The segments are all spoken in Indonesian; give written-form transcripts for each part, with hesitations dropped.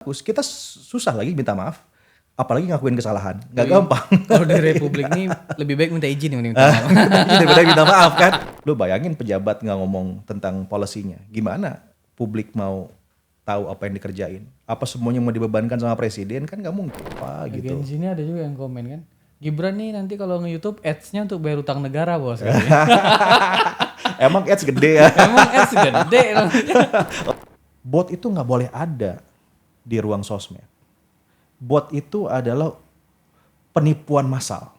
Kita susah lagi minta maaf, apalagi ngakuin kesalahan, nggak gampang. Kalau di Republik ini lebih baik minta izin yang minta maaf. Daripada minta maaf kan. Lu bayangin pejabat nggak ngomong tentang polisinya, gimana publik mau tahu apa yang dikerjain? Apa semuanya mau dibebankan sama presiden kan nggak mungkin, Pak gitu. Di sini ada juga yang komen kan, Gibran nih nanti kalau nge-YouTube ads-nya untuk bayar utang negara bos. Emang ads gede ya. Emang ads gede. Bot itu nggak boleh ada di ruang sosmed. Bot itu adalah penipuan massal.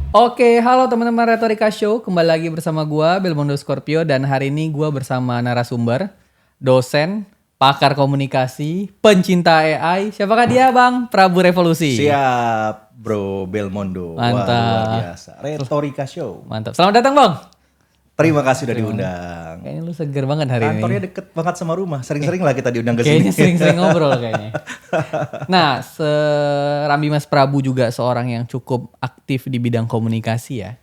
Oke, halo teman-teman Retorika Show. Kembali lagi bersama gua Belmondo Scorpio dan hari ini gua bersama narasumber, dosen, pakar komunikasi, pencinta AI. Siapakah dia, Bang? Prabu Revolusi. Siap, Bro Belmondo. Mantap. Wah, luar biasa. Retorika Show. Mantap. Selamat datang, Bang. Terima kasih udah diundang. Kayaknya lu seger banget hari ini. Kantornya deket banget sama rumah. Sering-sering lah kita diundang ke sini. Kayaknya sering-sering ngobrol kayaknya. Nah, Rambi Mas Prabu juga seorang yang cukup aktif di bidang komunikasi ya.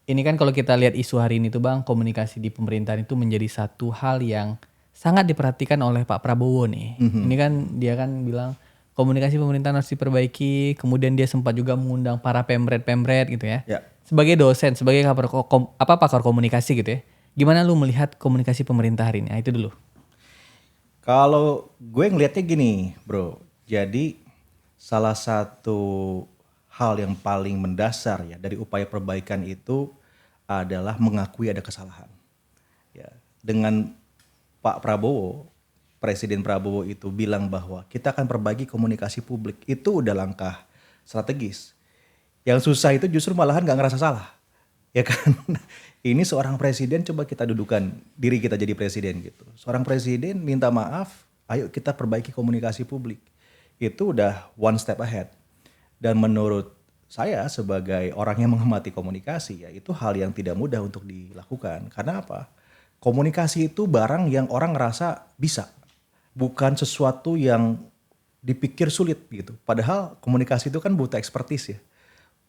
Ini kan kalau kita lihat isu hari ini tuh Bang, komunikasi di pemerintahan itu menjadi satu hal yang sangat diperhatikan oleh Pak Prabowo nih. Ini kan dia kan bilang komunikasi pemerintahan harus diperbaiki, kemudian dia sempat juga mengundang para pemret-pemret gitu ya. Ya. Sebagai dosen, sebagai pakar komunikasi gitu ya. Gimana lu melihat komunikasi pemerintah hari ini? Nah, itu dulu. Kalau gue ngelihatnya gini, Bro. Jadi salah satu hal yang paling mendasar ya dari upaya perbaikan itu adalah mengakui ada kesalahan. Ya, dengan Pak Prabowo, Presiden Prabowo itu bilang bahwa kita akan perbaiki komunikasi publik, itu udah langkah strategis. Yang susah itu justru malahan gak ngerasa salah. Ya kan? Ini seorang presiden, coba kita dudukan diri kita jadi presiden gitu. Seorang presiden minta maaf, ayo kita perbaiki komunikasi publik. Itu udah one step ahead. Dan menurut saya sebagai orang yang mengamati komunikasi, ya itu hal yang tidak mudah untuk dilakukan. Karena apa? Komunikasi itu barang yang orang ngerasa bisa. Bukan sesuatu yang dipikir sulit gitu. Padahal komunikasi itu kan butuh expertise ya.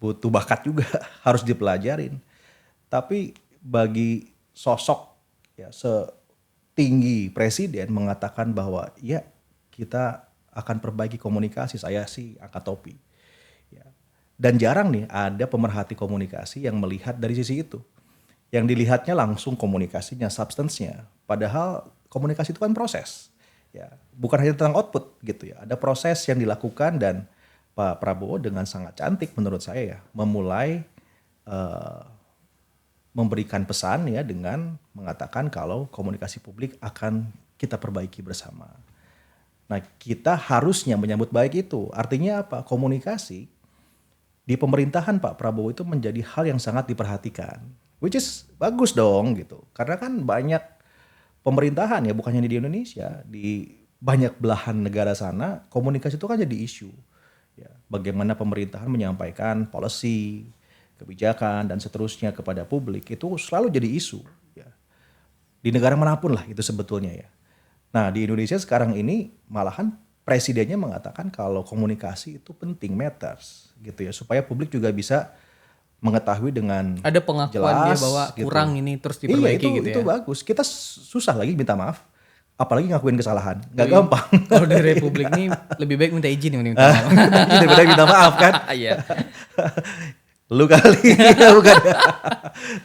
Butuh bakat juga, harus dipelajarin. Tapi bagi sosok ya setinggi presiden mengatakan bahwa ya kita akan perbaiki komunikasi, saya sih angkat topi. Ya. Dan jarang nih ada pemerhati komunikasi yang melihat dari sisi itu. Yang dilihatnya langsung komunikasinya, substance-nya. Padahal komunikasi itu kan proses. Ya, bukan hanya tentang output gitu ya. Ada proses yang dilakukan dan Pak Prabowo dengan sangat cantik menurut saya ya memulai memberikan pesan ya dengan mengatakan kalau komunikasi publik akan kita perbaiki bersama. Nah, kita harusnya menyambut baik itu. Artinya apa? Komunikasi di pemerintahan Pak Prabowo itu menjadi hal yang sangat diperhatikan. Which is bagus dong gitu. Karena kan banyak pemerintahan ya bukan hanya di Indonesia, di banyak belahan negara sana komunikasi itu kan jadi isu. Ya, bagaimana pemerintahan menyampaikan policy, kebijakan dan seterusnya kepada publik itu selalu jadi isu. Ya. Di negara manapun lah itu sebetulnya ya. Nah di Indonesia sekarang ini malahan presidennya mengatakan kalau komunikasi itu penting, matters gitu ya. Supaya publik juga bisa mengetahui dengan ada pengakuan jelas, dia bahwa gitu. Kurang ini terus diperbaiki iya, gitu ya. Itu bagus. Kita susah lagi minta maaf. Apalagi ngakuin kesalahan, nggak gampang. Kalau di Republik ini lebih baik minta izin yang minta maaf. Daripada minta maaf kan. Iya. Lu kali, bukan.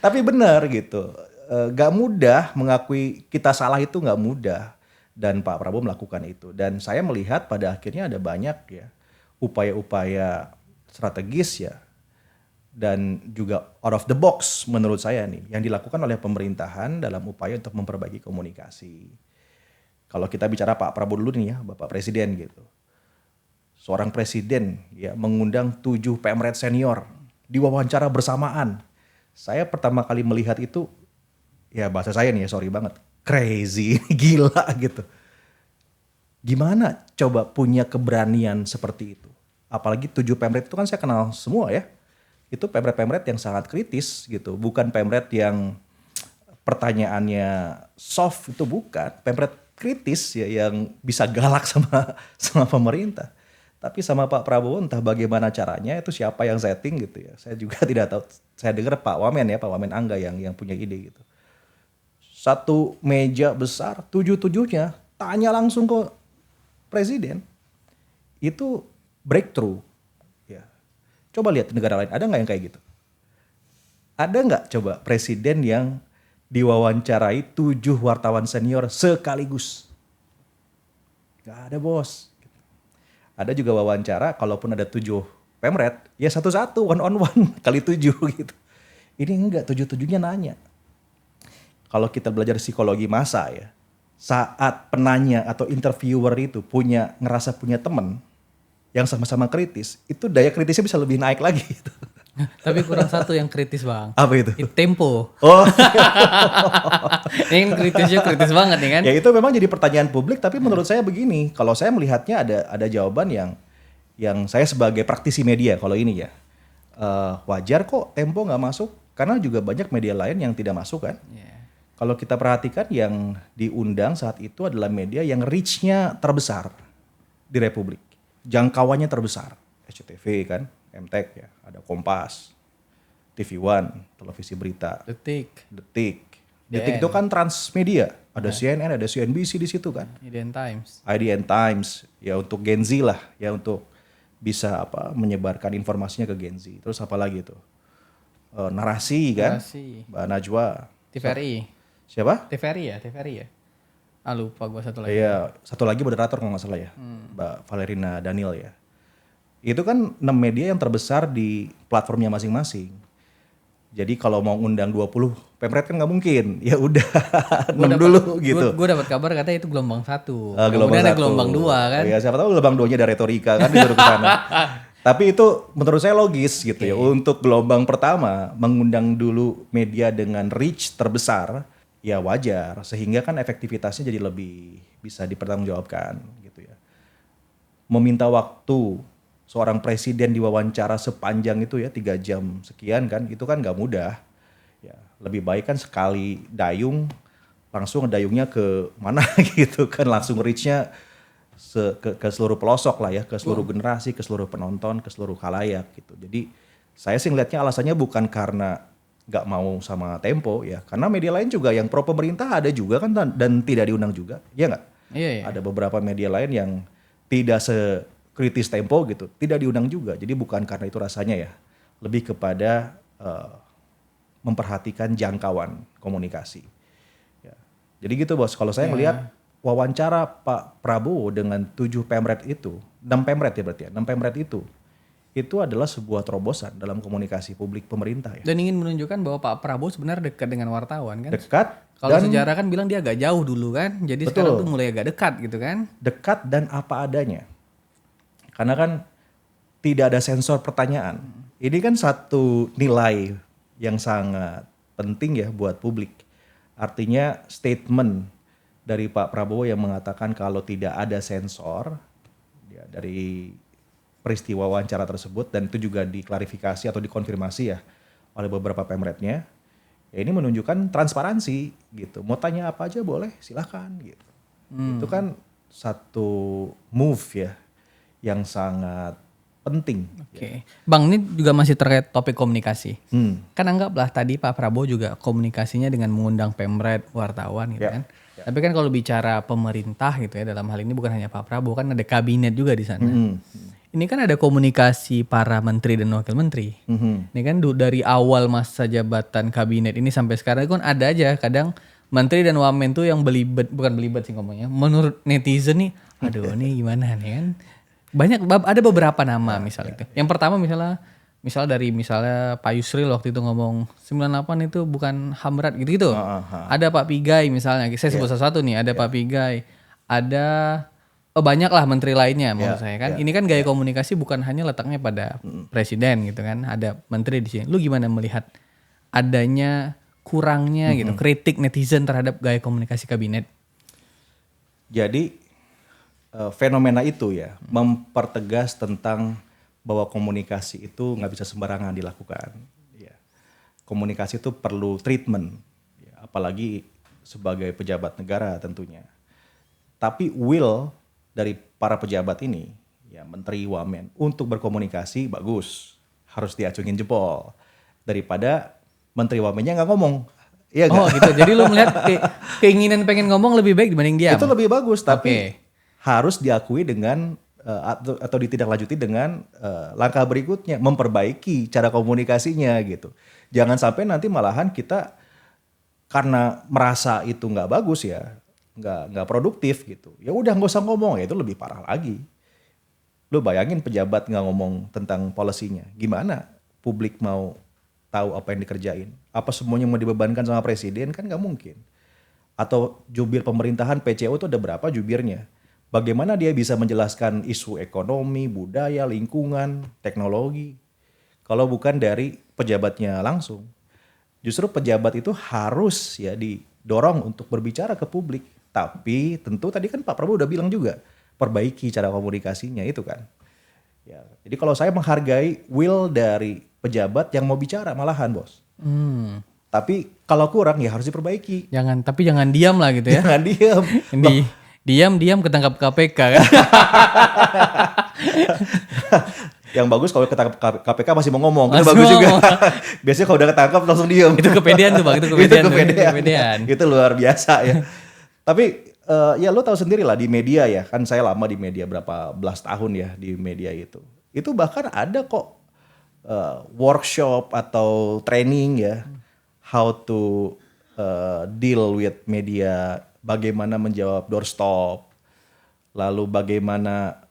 Tapi benar gitu. Gak mudah mengakui kita salah itu gak mudah. Dan Pak Prabowo melakukan itu. Dan saya melihat pada akhirnya ada banyak ya upaya-upaya strategis ya. Dan juga out of the box menurut saya nih. Yang dilakukan oleh pemerintahan dalam upaya untuk memperbaiki komunikasi. Kalau kita bicara Pak Prabowo dulu nih ya, Bapak Presiden gitu. Seorang presiden ya mengundang 7 pemret senior diwawancara bersamaan. Saya pertama kali melihat itu, ya bahasa saya nih ya sorry banget, crazy, gila gitu. Gimana coba punya keberanian seperti itu? Apalagi 7 pemret itu kan saya kenal semua ya. Itu pemret-pemret yang sangat kritis gitu. Bukan pemret yang pertanyaannya soft, itu bukan. Pemret kritis ya yang bisa galak sama pemerintah. Tapi sama Pak Prabowo entah bagaimana caranya, itu siapa yang setting gitu ya. Saya juga tidak tahu. Saya dengar Pak Wamen Angga yang punya ide gitu. Satu meja besar, tujuh-tujuhnya tanya langsung ke presiden. Itu breakthrough. Ya. Coba lihat di negara lain, ada nggak yang kayak gitu? Ada nggak coba presiden yang diwawancarai 7 wartawan senior sekaligus? Nggak ada bos. Ada juga wawancara, kalaupun ada 7 pemret, ya satu-satu, one on one, kali 7 gitu. Ini enggak, 7-7-nya nanya. Kalau kita belajar psikologi massa ya, saat penanya atau interviewer itu ngerasa punya teman yang sama-sama kritis, itu daya kritisnya bisa lebih naik lagi gitu. Tapi kurang satu yang kritis bang. Apa itu? Tempo. Oh, Ini kritisnya kritis banget nih kan. ya itu memang jadi pertanyaan publik, tapi menurut saya begini, kalau saya melihatnya ada jawaban yang saya sebagai praktisi media kalau ini ya, wajar kok Tempo nggak masuk, karena juga banyak media lain yang tidak masuk kan. Iya. Kalau kita perhatikan yang diundang saat itu adalah media yang reach-nya terbesar di Republik. Jangkauannya terbesar. SCTV kan, MTEK ya, ada Kompas, TV One, televisi berita, Detik. Detik. DN. Detik itu kan transmedia, ada CNN, ada CNBC di situ kan. Indian Times. IDN Times, ya untuk Gen Z lah, ya untuk bisa menyebarkan informasinya ke Gen Z. Terus apa lagi tuh? Narasi kan, Narasi. Mbak Najwa. TVRI. Siapa? TVRI ya. Ah lupa gua satu lagi. Iya, satu lagi moderator kalau nggak salah ya, Mbak Valerina Daniel ya. Itu kan 6 media yang terbesar di platformnya masing-masing. Jadi kalau mau undang 20 pemret kan nggak mungkin. Ya udah 6 dulu gitu. Gue dapat kabar katanya itu gelombang 1. Gelombang Kemudian ada 1. gelombang 2 kan. Oh, ya siapa tahu gelombang 2-nya ada retorika kan disuruh ke sana. Tapi itu menurut saya logis gitu ya. Untuk gelombang pertama mengundang dulu media dengan reach terbesar, ya wajar. Sehingga kan efektivitasnya jadi lebih bisa dipertanggungjawabkan gitu ya. Meminta waktu seorang presiden diwawancara sepanjang itu ya 3 jam sekian kan, itu kan nggak mudah. Ya, lebih baik kan sekali dayung langsung dayungnya ke mana gitu kan, langsung reach-nya ke seluruh pelosok lah ya, ke seluruh generasi, ke seluruh penonton, ke seluruh khalayak gitu. Jadi saya sih ngelihatnya alasannya bukan karena nggak mau sama Tempo ya, karena media lain juga yang pro pemerintah ada juga kan dan tidak diundang juga, ya nggak? Iya, iya. Ada beberapa media lain yang tidak sekritis Tempo gitu, tidak diundang juga. Jadi bukan karena itu rasanya ya, lebih kepada memperhatikan jangkauan komunikasi. Ya. Jadi gitu bos, kalau saya melihat wawancara Pak Prabowo dengan 7 pemret itu, 6 pemret ya berarti ya, 6 pemret itu adalah sebuah terobosan dalam komunikasi publik pemerintah ya. Dan ingin menunjukkan bahwa Pak Prabowo sebenarnya dekat dengan wartawan kan. Dekat. Kalau sejarah kan bilang dia agak jauh dulu kan. Jadi sekarang tuh mulai agak dekat gitu kan. Dekat dan apa adanya. Karena kan tidak ada sensor pertanyaan. Ini kan satu nilai yang sangat penting ya buat publik. Artinya statement dari Pak Prabowo yang mengatakan kalau tidak ada sensor ya, dari peristiwa wawancara tersebut, dan itu juga diklarifikasi atau dikonfirmasi ya oleh beberapa pemretnya. Ya ini menunjukkan transparansi gitu. Mau tanya apa aja boleh, silahkan gitu. Itu kan satu move ya yang sangat penting. Oke. Bang, ini juga masih terkait topik komunikasi. Hmm. Kan anggaplah tadi Pak Prabowo juga komunikasinya dengan mengundang pemret, wartawan gitu kan. Tapi kan kalau bicara pemerintah gitu ya, dalam hal ini bukan hanya Pak Prabowo, kan ada kabinet juga di sana. Ini kan ada komunikasi para menteri dan wakil menteri. Ini kan dari awal masa jabatan kabinet ini sampai sekarang kan ada aja kadang menteri dan wamen tuh yang bukan belibet sih ngomongnya. Menurut netizen nih, aduh ini gimana nih kan. Ada beberapa nama misalnya itu. Yang pertama misalnya Pak Yusril waktu itu ngomong 98 itu bukan HAM berat gitu-gitu. Ada Pak Pigai misalnya, saya sebut satu nih, ada Pak Pigai, ada banyak lah menteri lainnya menurut saya kan. Ini kan gaya komunikasi bukan hanya letaknya pada presiden gitu kan, ada menteri di sini. Lu gimana melihat adanya kurangnya gitu kritik netizen terhadap gaya komunikasi kabinet? Jadi fenomena itu ya mempertegas tentang bahwa komunikasi itu nggak bisa sembarangan dilakukan. Ya. Komunikasi itu perlu treatment, ya, apalagi sebagai pejabat negara tentunya. Tapi will dari para pejabat ini ya Menteri Wamen untuk berkomunikasi bagus, harus diacungin jempol daripada Menteri Wamennya nggak ngomong. Iya Oh nggak? gitu. Jadi lu melihat keinginan pengen ngomong lebih baik dibanding diam. Itu lebih bagus, tapi Oke. harus diakui dengan atau ditindaklanjuti dengan langkah berikutnya, memperbaiki cara komunikasinya gitu. Jangan sampai nanti malahan kita karena merasa itu nggak bagus ya, nggak produktif gitu. Ya udah nggak usah ngomong, ya itu lebih parah lagi. Lu bayangin pejabat nggak ngomong tentang polisinya, gimana publik mau tahu apa yang dikerjain? Apa semuanya mau dibebankan sama presiden, kan nggak mungkin. Atau jubir pemerintahan PCO itu ada berapa jubirnya? Bagaimana dia bisa menjelaskan isu ekonomi, budaya, lingkungan, teknologi kalau bukan dari pejabatnya langsung? Justru pejabat itu harus ya didorong untuk berbicara ke publik. Tapi tentu tadi kan Pak Prabowo udah bilang juga, perbaiki cara komunikasinya itu kan. Ya, jadi kalau saya menghargai will dari pejabat yang mau bicara malahan bos. Hmm. Tapi kalau kurang ya harus diperbaiki. Tapi jangan diam lah gitu ya. Jangan diam. Diam ketangkap KPK kan. Yang bagus kalau ketangkap KPK masih mau ngomong, itu Masih bagus mau juga. ngomong. Biasanya kalau udah ketangkap langsung diem. Itu kepedean tuh Bang, itu kepedean. Itu luar biasa ya. Tapi ya lo tahu sendiri lah di media ya, kan saya lama di media berapa belas tahun ya di media itu. Itu bahkan ada kok workshop atau training ya, how to deal with media, bagaimana menjawab doorstop, lalu bagaimana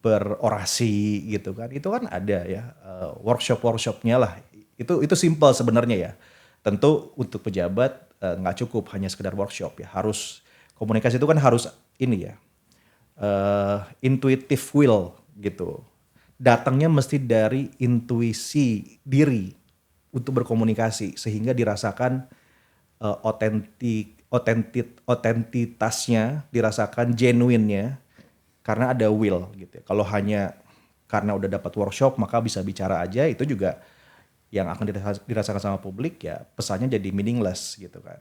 berorasi gitu kan. Itu kan ada ya workshopnya lah. Itu simple sebenarnya ya. Tentu untuk pejabat nggak cukup hanya sekedar workshop ya. Harus komunikasi itu kan harus ini ya. Intuitive will gitu. Datangnya mesti dari intuisi diri untuk berkomunikasi sehingga dirasakan otentitasnya, dirasakan genuine-nya karena ada will gitu. Kalau hanya karena udah dapat workshop maka bisa bicara aja, itu juga yang akan dirasakan sama publik ya pesannya jadi meaningless gitu kan.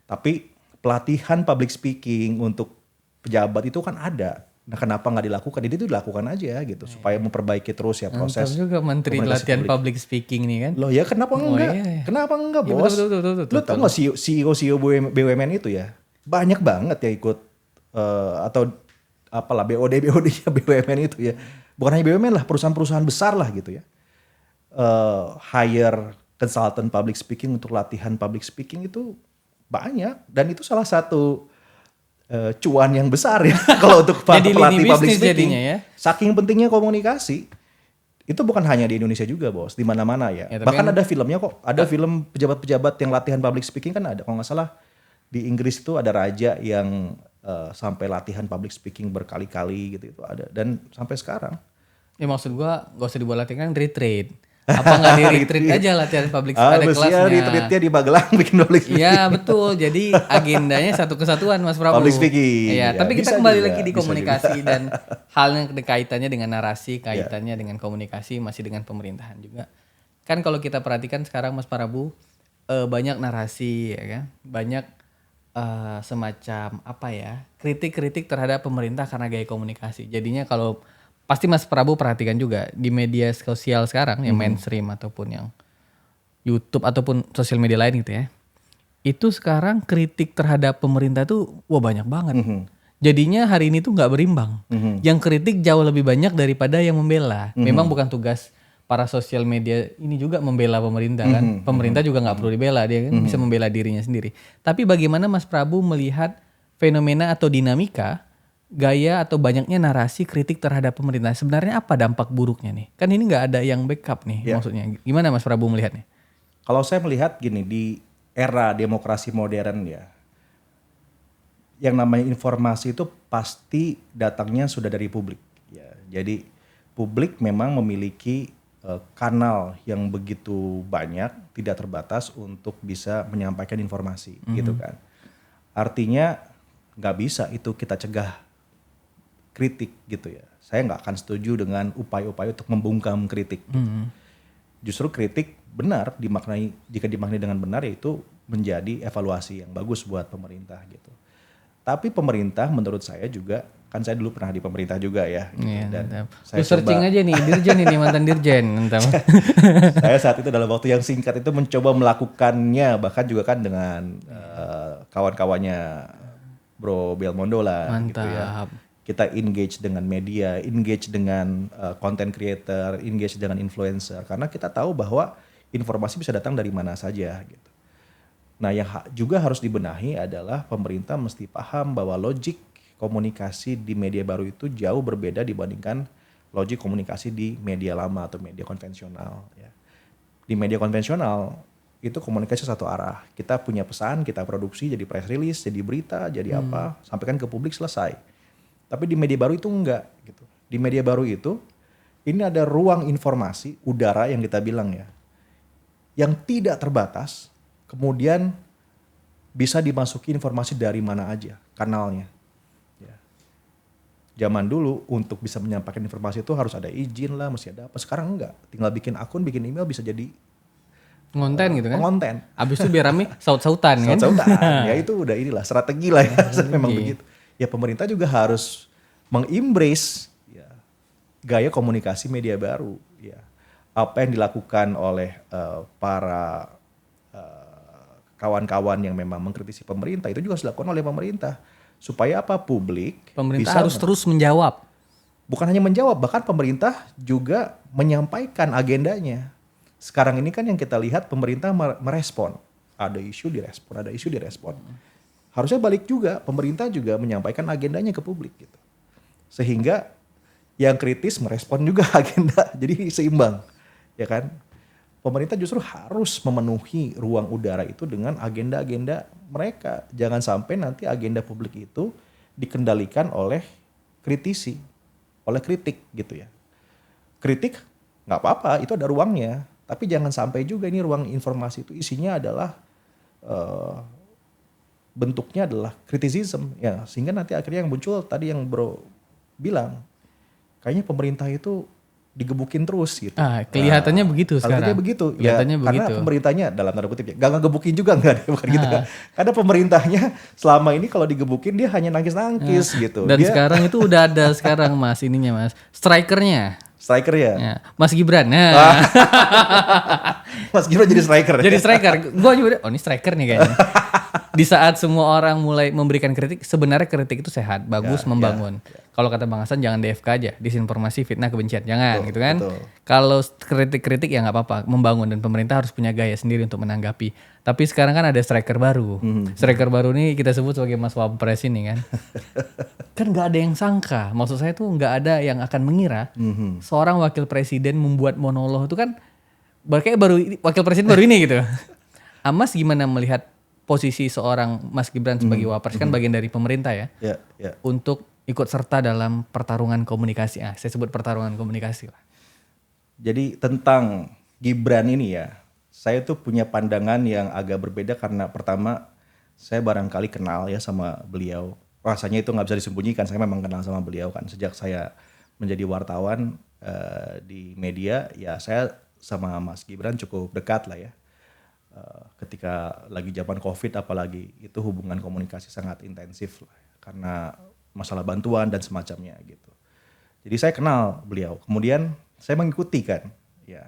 Tapi pelatihan public speaking untuk pejabat itu kan ada. Nah kenapa nggak dilakukan? Jadi itu dilakukan aja gitu supaya memperbaiki terus ya Mantap proses. juga Menteri Latihan Public Speaking nih kan. Loh ya kenapa enggak? Iya. Kenapa enggak Iya, bos? betul. Lu tau gak CEO BUMN itu ya? Banyak banget ya ikut atau apalah BOD-nya BUMN itu ya. Bukan hanya BUMN lah, perusahaan-perusahaan besar lah gitu ya. Hire consultant public speaking untuk latihan public speaking itu banyak. Dan itu salah satu cuan yang besar ya kalau untuk Jadi pelatih lini public bisnis speaking. jadinya ya. Saking pentingnya komunikasi. Itu bukan hanya di Indonesia juga bos, di mana-mana ya. Ya, tapi Bahkan kan- ada filmnya kok, ada film pejabat-pejabat yang latihan public speaking kan ada. Kalau nggak salah di Inggris itu ada raja yang sampai latihan public speaking berkali-kali gitu itu ada. Dan sampai sekarang. Ya maksud gua gak usah dibuat latihan kan retreat. Apa nggak di retreat aja latihan public speaking ada Mestinya kelasnya. retreatnya di Magelang bikin public speaking. Iya betul. Jadi agendanya satu kesatuan Mas Prabu. Public speaking. Iya. Ya, Tapi kita bisa kembali juga, lagi di bisa komunikasi dan hal yang kaitannya dengan narasi, kaitannya dengan komunikasi, masih dengan pemerintahan juga. Kan kalau kita perhatikan sekarang Mas Prabu banyak narasi ya kan, banyak semacam apa ya kritik-kritik terhadap pemerintah karena gaya komunikasi. Jadinya kalau pasti Mas Prabu perhatikan juga di media sosial sekarang yang mainstream ataupun yang YouTube ataupun sosial media lain gitu ya. Itu sekarang kritik terhadap pemerintah tuh wah banyak banget. Jadinya hari ini tuh nggak berimbang. Yang kritik jauh lebih banyak daripada yang membela. Memang bukan tugas para sosial media ini juga membela pemerintah kan. Pemerintah juga nggak perlu dibela, dia kan bisa membela dirinya sendiri. Tapi bagaimana Mas Prabu melihat fenomena atau dinamika gaya atau banyaknya narasi kritik terhadap pemerintah? Sebenarnya apa dampak buruknya nih? Kan ini nggak ada yang backup nih maksudnya. Gimana Mas Prabu melihatnya? Kalau saya melihat gini, di era demokrasi modern ya, yang namanya informasi itu pasti datangnya sudah dari publik. Ya, jadi publik memang memiliki kanal yang begitu banyak, tidak terbatas untuk bisa menyampaikan informasi, gitu kan. Artinya nggak bisa itu kita cegah kritik gitu ya. Saya nggak akan setuju dengan upaya-upaya untuk membungkam kritik. Gitu. Justru kritik benar jika dimaknai dengan benar yaitu menjadi evaluasi yang bagus buat pemerintah gitu. Tapi pemerintah menurut saya juga Kan saya dulu pernah di pemerintah juga ya. Gitu. Iya, Dan mantap. saya Lu searching coba, aja nih, dirjen ini mantan dirjen, mantap. saya saat itu dalam waktu yang singkat itu mencoba melakukannya, bahkan juga kan dengan kawan-kawannya Bro Belmondo lah gitu ya. Mantap. Kita engage dengan media, engage dengan content creator, engage dengan influencer. Karena kita tahu bahwa informasi bisa datang dari mana saja gitu. Nah yang juga harus dibenahi adalah pemerintah mesti paham bahwa logik komunikasi di media baru itu jauh berbeda dibandingkan logik komunikasi di media lama atau media konvensional. Ya. Di media konvensional itu komunikasi satu arah. Kita punya pesan, kita produksi jadi press release, jadi berita, jadi apa, sampaikan ke publik selesai. Tapi di media baru itu enggak. Gitu. Di media baru itu ini ada ruang informasi udara yang kita bilang ya, yang tidak terbatas. Kemudian bisa dimasuki informasi dari mana aja kanalnya. Ya. Zaman dulu untuk bisa menyampaikan informasi itu harus ada izin lah, mesti ada apa. Sekarang enggak, tinggal bikin akun, bikin email bisa jadi Ngonten gitu kan. konten. Abis itu biar rame saut-sautan kan. Saut-sautan. Ya itu udah inilah strategi lah ya. Memang begitu. Ya pemerintah juga harus mengembrace ya, gaya komunikasi media baru. Ya. Apa yang dilakukan oleh para kawan-kawan yang memang mengkritisi pemerintah itu juga harus dilakukan oleh pemerintah. Supaya apa? Publik Pemerintah bisa harus terus menjawab. bukan hanya menjawab, bahkan pemerintah juga menyampaikan agendanya. Sekarang ini kan yang kita lihat pemerintah merespon. Ada isu direspon, ada isu direspon. Harusnya balik juga, pemerintah juga menyampaikan agendanya ke publik gitu. Sehingga yang kritis merespon juga agenda, jadi seimbang. Ya kan? Pemerintah justru harus memenuhi ruang udara itu dengan agenda-agenda mereka. Jangan sampai nanti agenda publik itu dikendalikan oleh kritisi, oleh kritik gitu ya. Kritik nggak apa-apa, itu ada ruangnya. Tapi jangan sampai juga ini ruang informasi itu isinya adalah bentuknya adalah criticism ya, sehingga nanti akhirnya yang muncul tadi yang Bro bilang, kayaknya pemerintah itu digebukin terus gitu. Kelihatannya begitu sekarang. Kelihatannya begitu. Kelihatannya ya, begitu. Karena pemerintahnya dalam tanda kutip ya, gak ngegebukin juga enggak bukan gitu kan. Karena pemerintahnya selama ini kalau digebukin dia hanya nangis-nangis gitu. Dan dia sekarang itu udah ada sekarang Mas ininya Mas. Strikernya. striker ya. Ya, Mas Gibran. Nah. Mas Gibran jadi striker. Jadi striker. Gua juga ini striker nih kayaknya. Di saat semua orang mulai memberikan kritik, sebenarnya kritik itu sehat, bagus, membangun. Kalau kata Bang Hasan jangan DFK aja, disinformasi, fitnah, kebencian, jangan gitu kan. Betul. Kalau kritik-kritik ya nggak apa-apa, membangun, dan pemerintah harus punya gaya sendiri untuk menanggapi. Tapi sekarang kan ada striker baru. Striker baru ini kita sebut sebagai Mas Wapres ini kan. Kan nggak ada yang sangka. Maksud saya tuh nggak ada yang akan mengira seorang wakil presiden membuat monolog itu kan kayak wakil presiden baru ini gitu. Mas gimana melihat posisi seorang Mas Gibran sebagai Wapres, kan bagian dari pemerintah ya, untuk ikut serta dalam pertarungan komunikasi. Saya sebut pertarungan komunikasi lah. Jadi tentang Gibran ini ya, saya tuh punya pandangan yang agak berbeda karena pertama saya barangkali kenal ya sama beliau. Rasanya itu nggak bisa disembunyikan, saya memang kenal sama beliau kan sejak saya menjadi wartawan di media. Ya saya sama Mas Gibran cukup dekat lah ya. Ketika lagi zaman COVID apalagi, itu hubungan komunikasi sangat intensif lah, karena masalah bantuan dan semacamnya gitu. Jadi saya kenal beliau, kemudian saya mengikuti kan ya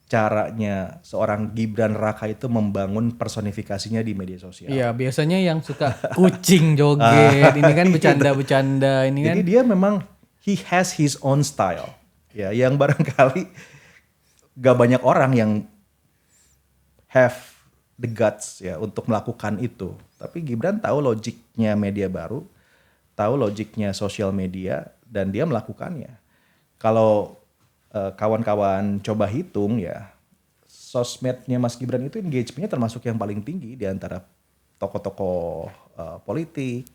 caranya seorang Gibran Raka itu membangun personifikasinya di media sosial. Iya, biasanya yang suka kucing joget, ini kan bercanda-bercanda ini kan. Jadi dia memang he has his own style ya, yang barangkali gak banyak orang yang have the guts ya untuk melakukan itu. Tapi Gibran tahu logiknya media baru, tahu logiknya sosial media, dan dia melakukannya. Kalau kawan-kawan coba hitung ya, sosmednya Mas Gibran itu engagementnya termasuk yang paling tinggi di antara tokoh-tokoh politik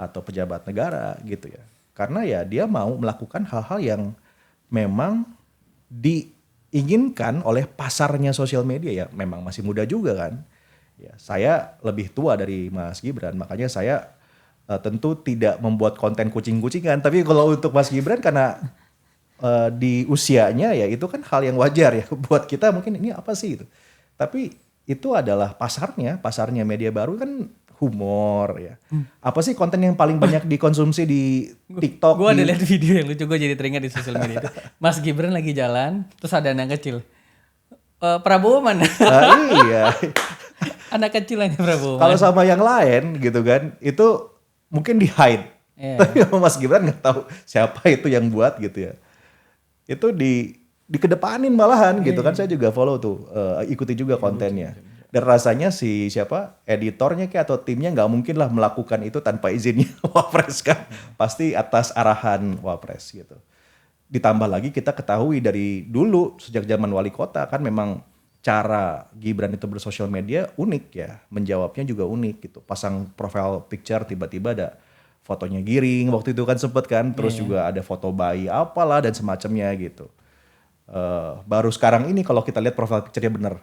atau pejabat negara gitu ya. Karena ya dia mau melakukan hal-hal yang memang diinginkan oleh pasarnya sosial media ya. Memang masih muda juga kan. Ya, saya lebih tua dari Mas Gibran, makanya saya tentu tidak membuat konten kucing-kucingan. Tapi kalau untuk Mas Gibran karena di usianya ya itu kan hal yang wajar ya. Buat kita mungkin ini apa sih itu. Tapi itu adalah pasarnya media baru kan humor ya. Apa sih konten yang paling banyak dikonsumsi di TikTok? Gue ada lihat video yang lucu, gue jadi teringat di sosial media itu. Mas Gibran lagi jalan, terus ada anak kecil. Prabowo mana? Iya. Anak kecil aja Prabowo. Kalau sama yang lain gitu kan, itu mungkin di hide. Iya. Tapi Mas Gibran nggak tahu siapa itu yang buat gitu ya. Itu dikedepanin malahan gitu kan. Saya juga follow tuh, ikuti juga kontennya. Dan rasanya si siapa editornya kayak atau timnya nggak mungkin lah melakukan itu tanpa izinnya Wapres kan. Pasti atas arahan Wapres gitu. Ditambah lagi kita ketahui dari dulu sejak zaman wali kota kan memang cara Gibran itu bersosial media unik ya. Menjawabnya juga unik gitu. Pasang profile picture tiba-tiba ada fotonya giring waktu itu kan sempet kan. Terus juga ada foto bayi apalah dan semacamnya gitu. Baru sekarang ini kalau kita lihat profile picture-nya bener.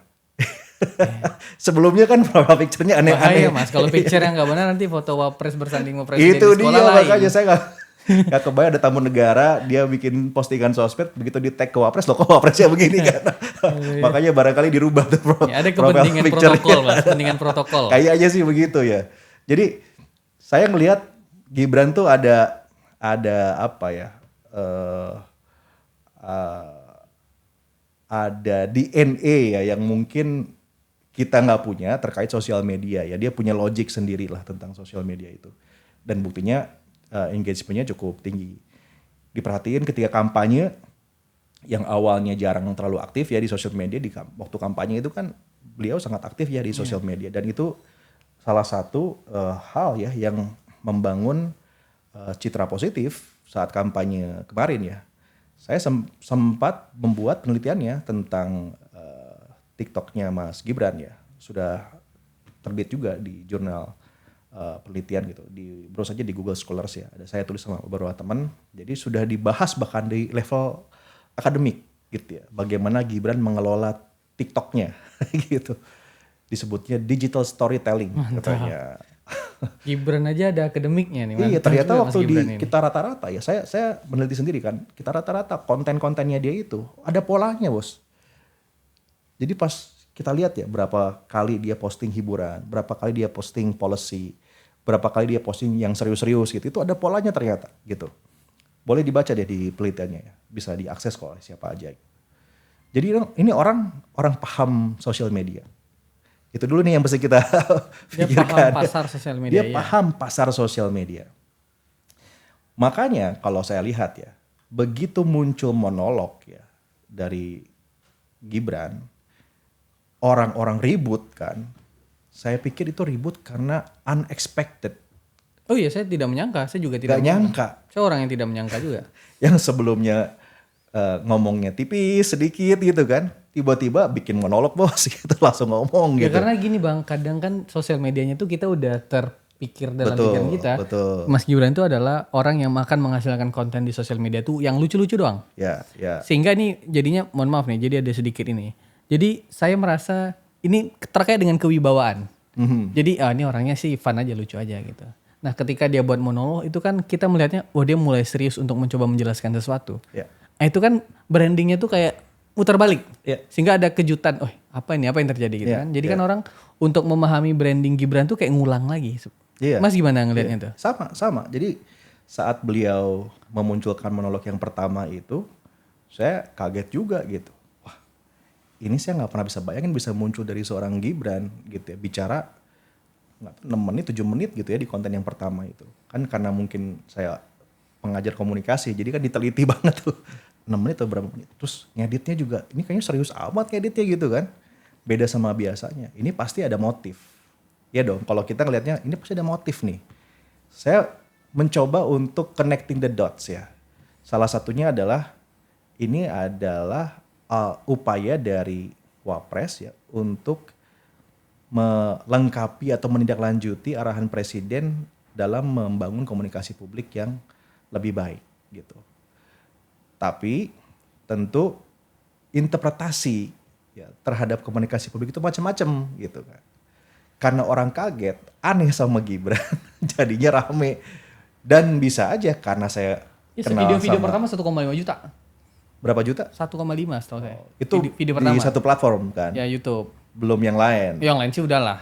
Sebelumnya kan profile picture-nya aneh-aneh. Bahaya Mas, kalau picture yang nggak benar nanti foto Wapres bersanding sama presiden Itu di dia sekolah lain. makanya saya nggak kebayang ada tamu negara dia bikin postingan sosmed begitu di tag ke Wapres loh kok Wapresnya begini kan. Makanya barangkali dirubah tuh Ya, ada kepentingan protokol Mas, kepentingan protokol. Kayaknya sih begitu ya. Jadi saya ngelihat Gibran tuh ada apa ya? Ada DNA ya yang mungkin kita nggak punya terkait sosial media ya. Dia punya logic sendiri lah tentang sosial media itu. Dan buktinya engagementnya cukup tinggi. Diperhatiin ketika kampanye yang awalnya jarang terlalu aktif ya di sosial media, waktu kampanye itu kan beliau sangat aktif ya di sosial media. Dan itu salah satu hal ya yang membangun citra positif saat kampanye kemarin ya. Saya sempat membuat penelitiannya tentang TikToknya Mas Gibran ya. Sudah terbit juga di jurnal penelitian gitu. Browse aja di Google Scholars ya. Ada saya tulis sama beberapa teman. Jadi sudah dibahas bahkan di level akademik gitu ya. Bagaimana Gibran mengelola TikToknya gitu. Disebutnya digital storytelling katanya. Gibran aja ada akademiknya nih. Iya ternyata waktu Gibran kita rata-rata ya saya meneliti sendiri kan, kita rata-rata konten-kontennya dia itu ada polanya bos. Jadi pas kita lihat ya berapa kali dia posting hiburan, berapa kali dia posting policy, berapa kali dia posting yang serius-serius gitu, itu ada polanya ternyata gitu. Boleh dibaca deh di penelitiannya ya, bisa diakses kok oleh siapa aja. Jadi ini orang paham sosial media. Itu dulu nih yang mesti kita pikirkan. Dia paham pasar sosial media. Dia paham pasar sosial media. Makanya kalau saya lihat ya, begitu muncul monolog ya dari Gibran, orang-orang ribut kan. Saya pikir itu ribut karena unexpected. Oh iya, saya tidak menyangka. Saya juga tidak nyangka. Saya orang yang tidak menyangka juga. Yang sebelumnya ngomongnya tipis sedikit gitu kan, tiba-tiba bikin monolog bos gitu langsung ngomong Ya gitu. karena gini bang, kadang kan sosial medianya tuh kita udah terpikir dalam pikiran kita. Betul. Mas Gibran itu adalah orang yang akan menghasilkan konten di sosial media tuh yang lucu-lucu doang. Ya. Sehingga ini jadinya, mohon maaf nih, jadi ada sedikit ini. Jadi saya merasa ini terkait dengan kewibawaan. Jadi ini orangnya sih fun aja, lucu aja gitu. Nah ketika dia buat monolog itu kan kita melihatnya, wah dia mulai serius untuk mencoba menjelaskan sesuatu. Ya. Nah itu kan brandingnya tuh kayak muter balik. Ya. Sehingga ada kejutan, oh apa yang terjadi gitu Ya, kan. Jadi kan orang untuk memahami branding Gibran tuh kayak ngulang lagi. Iya. Mas gimana ngelihatnya tuh? Sama. Jadi saat beliau memunculkan monolog yang pertama itu, saya kaget juga gitu. Wah, ini saya nggak pernah bisa bayangin bisa muncul dari seorang Gibran gitu ya. Bicara 6 menit, 7 menit gitu ya di konten yang pertama itu. Kan karena mungkin saya pengajar komunikasi, jadi kan diteliti banget tuh. 6 menit atau berapa menit. Terus ngeditnya juga, ini kayaknya serius amat ngeditnya gitu kan. Beda sama biasanya. Ini pasti ada motif. Ya dong, kalau kita ngelihatnya ini pasti ada motif nih. Saya mencoba untuk connecting the dots ya. Salah satunya adalah ini adalah upaya dari Wapres ya untuk melengkapi atau menindaklanjuti arahan presiden dalam membangun komunikasi publik yang lebih baik gitu. Tapi tentu interpretasi ya terhadap komunikasi publik itu macam-macam gitu kan. Karena orang kaget, aneh sama Gibran, jadinya rame. Dan bisa aja karena saya kenal video sama pertama 1,5 juta. berapa juta? 1,5 setahu saya. Itu video pertama. di satu platform kan. Ya YouTube. belum yang lain. Yang lain sih udahlah.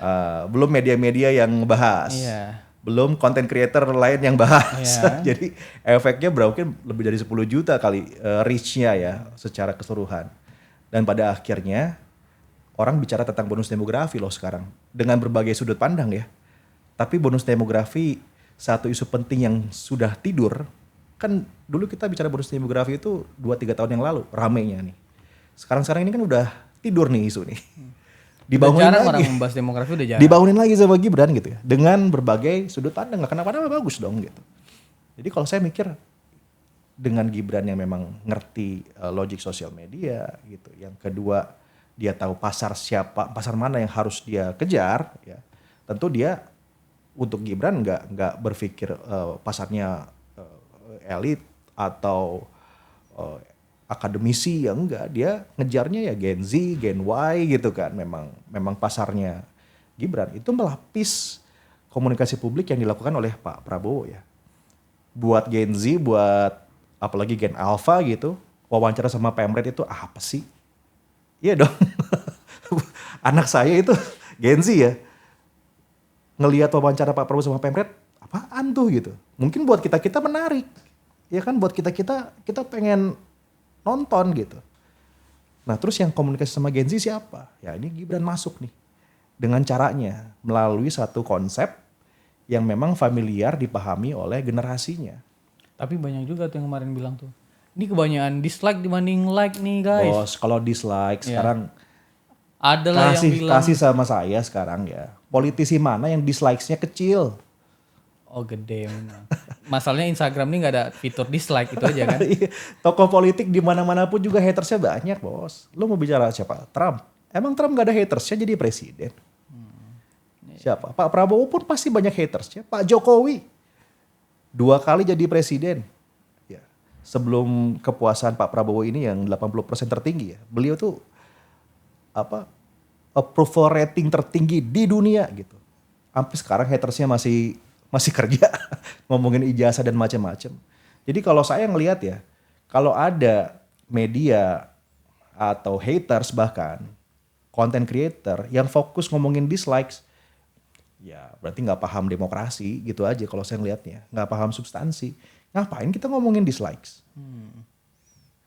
Belum media-media yang bahas. Iya. Belum content creator lain yang bahas. Iya. Jadi efeknya mungkin lebih dari 10 juta kali reach-nya ya secara keseluruhan. Dan pada akhirnya orang bicara tentang bonus demografi loh sekarang. Dengan berbagai sudut pandang ya. Tapi bonus demografi satu isu penting yang sudah tidur. Kan dulu kita bicara bonus demografi itu 2-3 tahun yang lalu ramenya nih. Sekarang ini kan udah tidur nih isu nih. Dibangunin Jarang lagi. orang membahas demografi udah jarang. Dibangunin lagi sama Gibran gitu ya. Dengan berbagai sudut pandang. Nggak kenapa-napa bagus dong gitu. Jadi kalau saya mikir dengan Gibran yang memang ngerti logik sosial media gitu. Yang kedua dia tahu pasar mana yang harus dia kejar ya. Tentu dia untuk Gibran nggak berpikir pasarnya elit atau akademisi, ya enggak, dia ngejarnya ya Gen Z, Gen Y gitu kan. Memang pasarnya Gibran itu melapis komunikasi publik yang dilakukan oleh Pak Prabowo ya. Buat Gen Z, buat apalagi Gen Alpha gitu, wawancara sama Pemret itu apa sih? Iya dong. Anak saya itu Gen Z ya. Ngelihat wawancara Pak Prabowo sama Pemret, apaan tuh gitu. Mungkin buat kita menarik. Ya kan, buat kita pengen nonton gitu. Nah terus yang komunikasi sama Gen Z siapa? Ya ini Gibran masuk nih. Dengan caranya melalui satu konsep yang memang familiar dipahami oleh generasinya. Tapi banyak juga tuh yang kemarin bilang tuh. Ini kebanyakan dislike dibanding like nih guys. Bos, kalau dislike sekarang Adalah yang bilang. kasih sama saya sekarang ya. Politisi mana yang dislikes-nya kecil? Oh gede memang. Masalahnya Instagram ini gak ada fitur dislike itu aja kan. Tokoh politik di mana-mana pun juga hatersnya banyak bos. Lu mau bicara siapa? Trump. Emang Trump gak ada hatersnya jadi presiden? Siapa? Pak Prabowo pun pasti banyak hatersnya. Pak Jokowi 2 kali jadi presiden. Ya. Sebelum kepuasan Pak Prabowo ini yang 80% tertinggi ya. Beliau tuh approval rating tertinggi di dunia gitu. Sampai sekarang hatersnya masih kerja ngomongin ijazah dan macam-macam. Jadi kalau saya ngelihat ya, kalau ada media atau haters bahkan content creator yang fokus ngomongin dislikes, ya berarti nggak paham demokrasi gitu aja kalau saya ngelihatnya, nggak paham substansi. Ngapain kita ngomongin dislikes?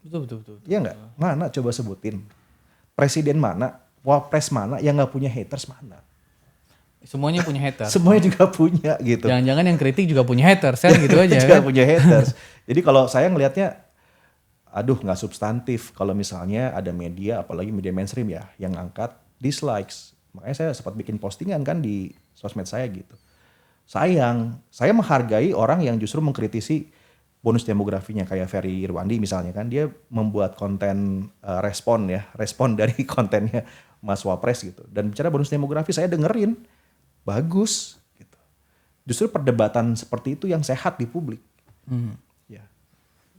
Betul. Iya nggak? Mana coba sebutin? Presiden mana? Wapres mana yang nggak punya haters mana? Semuanya punya hater. Semuanya juga punya gitu. Jangan-jangan yang kritik juga punya haters kan gitu aja juga kan. punya haters. Jadi kalau saya ngelihatnya, aduh nggak substantif kalau misalnya ada media, apalagi media mainstream ya, yang angkat dislikes. Makanya saya sempat bikin postingan kan di sosmed saya gitu. Sayang, saya menghargai orang yang justru mengkritisi bonus demografinya kayak Ferry Irwandi misalnya kan. Dia membuat konten respon dari kontennya Mas Wapres gitu. Dan bicara bonus demografi saya dengerin. Bagus gitu. Justru perdebatan seperti itu yang sehat di publik. Ya.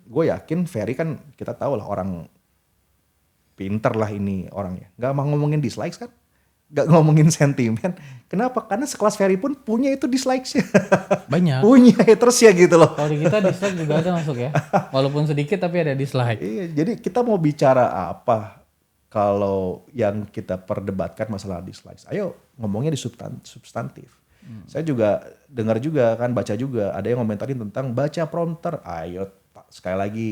Gue yakin Ferry kan kita tahu lah orang pinter lah ini orangnya. Gak mau ngomongin dislikes kan. Gak ngomongin sentimen. Kenapa? Karena sekelas Ferry pun punya itu dislikes-nya. Banyak. Punya haters ya gitu loh. Kalau di kita dislike juga ada masuk ya. Walaupun sedikit tapi ada dislike. Iya, jadi kita mau bicara apa kalau yang kita perdebatkan masalah dislikes? Ayo ngomongnya di substantif. Saya juga dengar juga kan, baca juga ada yang komentarin tentang baca prompter. Ayo sekali lagi,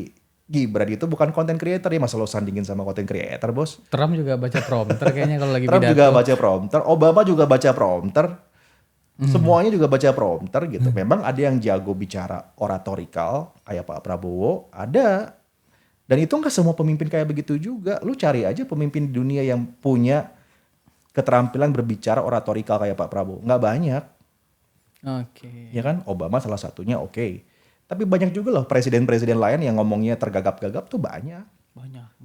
Gibran itu bukan content creator ya, masa lo sandingin sama content creator bos? Trump juga baca prompter kayaknya kalau lagi Trump pidato. juga baca prompter, Obama juga baca prompter. Semuanya juga baca prompter gitu. Memang ada yang jago bicara oratorikal kayak Pak Prabowo, ada. Dan itu nggak semua pemimpin kayak begitu juga. Lu cari aja pemimpin di dunia yang punya keterampilan berbicara oratorikal kayak Pak Prabowo. Nggak banyak. Oke. Ya kan, Obama salah satunya oke. Tapi banyak juga loh presiden-presiden lain yang ngomongnya tergagap-gagap tuh banyak.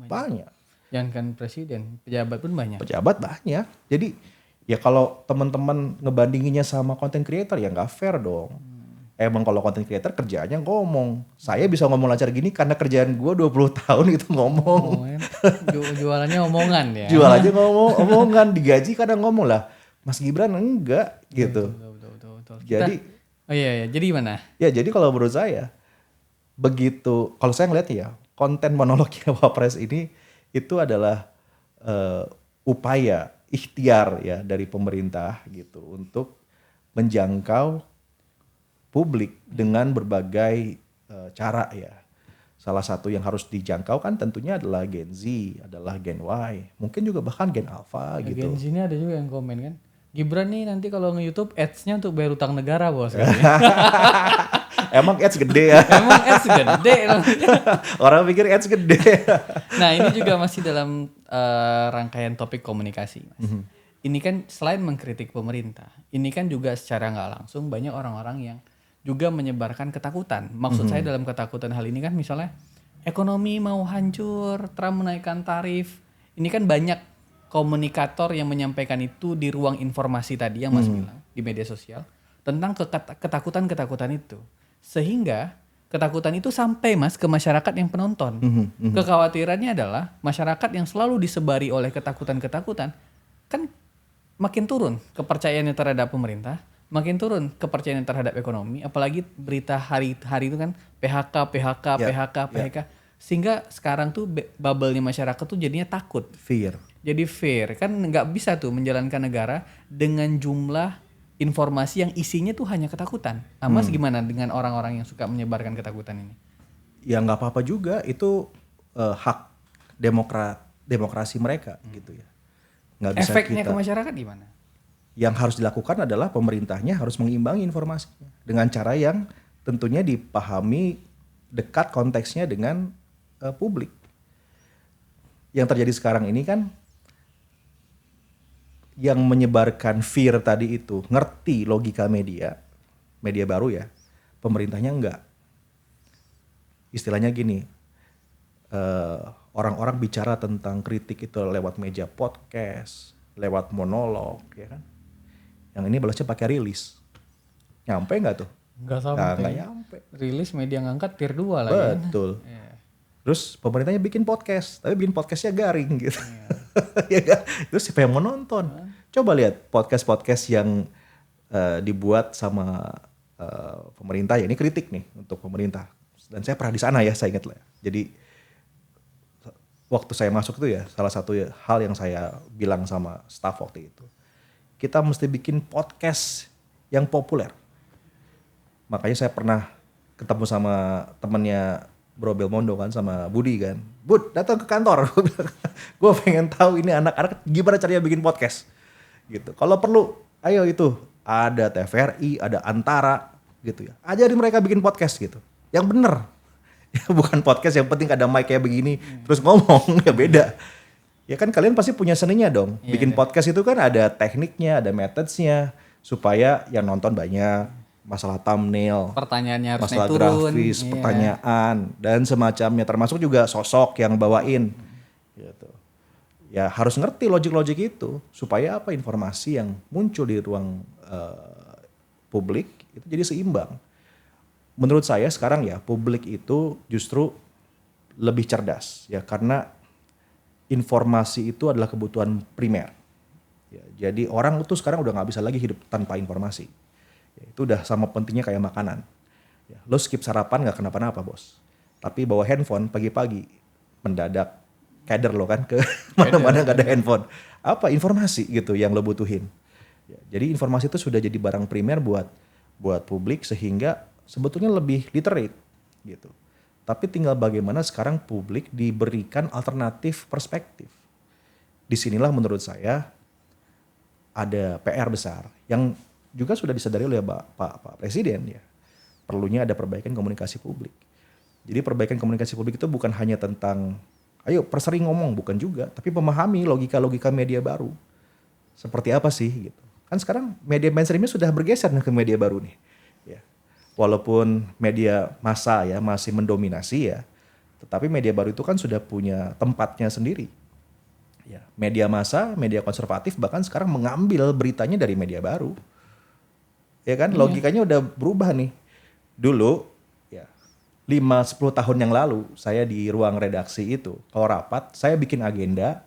Banyak. Jangan kan presiden, pejabat pun banyak. Pejabat banyak. Jadi ya kalau teman-teman ngebandinginnya sama content creator ya nggak fair dong. Emang kalau content creator kerjaannya ngomong. Saya bisa ngomong lancar gini karena kerjaan gue 20 tahun itu ngomong. Jualannya omongan ya. Jualannya omongan, digaji kadang ngomong lah. Mas Gibran enggak gitu. Betul. Jadi iya, jadi gimana? ya jadi kalau menurut saya begitu, kalau saya ngeliat ya konten monolognya Wapres ini itu adalah upaya ikhtiar ya dari pemerintah gitu untuk menjangkau publik dengan berbagai cara ya. Salah satu yang harus dijangkau kan tentunya adalah Gen Z, adalah Gen Y, mungkin juga bahkan Gen Alpha Ya, gitu. Gen Z ini ada juga yang komen kan. Gibran nih nanti kalau nge-YouTube ads-nya untuk bayar utang negara bos. Katanya. Emang ads gede ya? Emang ads gede. Orang pikir ads gede. Nah ini juga masih dalam rangkaian topik komunikasi mas. Ini kan selain mengkritik pemerintah, ini kan juga secara nggak langsung banyak orang-orang yang juga menyebarkan ketakutan. Maksud saya dalam ketakutan hal ini kan misalnya ekonomi mau hancur, Trump menaikkan tarif. Ini kan banyak komunikator yang menyampaikan itu di ruang informasi tadi yang Mas bilang di media sosial tentang ketakutan-ketakutan itu. Sehingga ketakutan itu sampai Mas ke masyarakat yang penonton. Kekhawatirannya adalah masyarakat yang selalu disebari oleh ketakutan-ketakutan kan makin turun kepercayaannya terhadap pemerintah, makin turun kepercayaan terhadap ekonomi, apalagi berita hari-hari itu kan PHK, sehingga sekarang tuh bubble-nya masyarakat tuh jadinya takut. Fear. Jadi fear, kan nggak bisa tuh menjalankan negara dengan jumlah informasi yang isinya tuh hanya ketakutan. Mas gimana dengan orang-orang yang suka menyebarkan ketakutan ini? Ya nggak apa-apa juga, itu hak demokrasi mereka gitu ya. Nggak bisa Efeknya kita. ke masyarakat gimana? Yang harus dilakukan adalah pemerintahnya harus mengimbangi informasinya dengan cara yang tentunya dipahami dekat konteksnya dengan publik. Yang terjadi sekarang ini kan yang menyebarkan fear tadi itu ngerti logika media baru ya, pemerintahnya enggak. Istilahnya gini, orang-orang bicara tentang kritik itu lewat meja podcast, lewat monolog ya kan. Yang ini balasnya pakai rilis. Nyampe nggak tuh? Nggak sampai. Nggak nyampe. Rilis media ngangkat tier 2 lagi. Betul. Iya. Terus pemerintahnya bikin podcast, tapi bikin podcastnya garing gitu. Ya kan? Terus siapa yang mau nonton? Coba lihat podcast-podcast yang dibuat sama pemerintah ya. Ini kritik nih untuk pemerintah. Dan saya pernah di sana ya, saya ingat lah. Jadi waktu saya masuk itu ya, salah satu hal yang saya bilang sama staff waktu itu, kita mesti bikin podcast yang populer. Makanya saya pernah ketemu sama temennya Bro Belmondo kan, sama Budi kan. Bud, datang ke kantor. Gue pengen tahu ini anak-anak gimana caranya bikin podcast. Gitu. Kalau perlu, ayo itu. Ada TVRI, ada Antara gitu ya. Ajarin mereka bikin podcast gitu. Yang bener. Bukan podcast yang penting ada mic kayak begini, terus ngomong, ya beda. Ya kan kalian pasti punya seninya dong. Bikin podcast itu kan ada tekniknya, ada methodsnya, supaya yang nonton banyak, masalah thumbnail, Pertanyaannya harus masalah naik turun. grafis, pertanyaan, dan semacamnya. Termasuk juga sosok yang bawain. Gitu. Ya harus ngerti logik-logik itu, supaya apa informasi yang muncul di ruang publik itu jadi seimbang. Menurut saya sekarang ya publik itu justru lebih cerdas ya, karena informasi itu adalah kebutuhan primer. Ya, jadi orang itu sekarang udah nggak bisa lagi hidup tanpa informasi. Ya, itu udah sama pentingnya kayak makanan. Ya, lo skip sarapan nggak kenapa-napa bos. Tapi bawa handphone pagi-pagi mendadak keder lo kan ke mana-mana nggak ada handphone. Apa informasi gitu yang lo butuhin. Ya, jadi informasi itu sudah jadi barang primer buat publik sehingga sebetulnya lebih literate gitu. Tapi tinggal bagaimana sekarang publik diberikan alternatif perspektif. Disinilah menurut saya ada PR besar yang juga sudah disadari oleh Pak Presiden ya. Perlunya ada perbaikan komunikasi publik. Jadi perbaikan komunikasi publik itu bukan hanya tentang ayo persering ngomong, bukan juga, tapi memahami logika-logika media baru. Seperti apa sih gitu. Kan sekarang media mainstreamnya sudah bergeser ke media baru nih. Ya. Walaupun media massa ya masih mendominasi ya, tetapi media baru itu kan sudah punya tempatnya sendiri. Ya, media massa, media konservatif bahkan sekarang mengambil beritanya dari media baru. Ya kan, logikanya udah berubah nih. Dulu ya 5-10 tahun yang lalu saya di ruang redaksi itu, kalau rapat saya bikin agenda,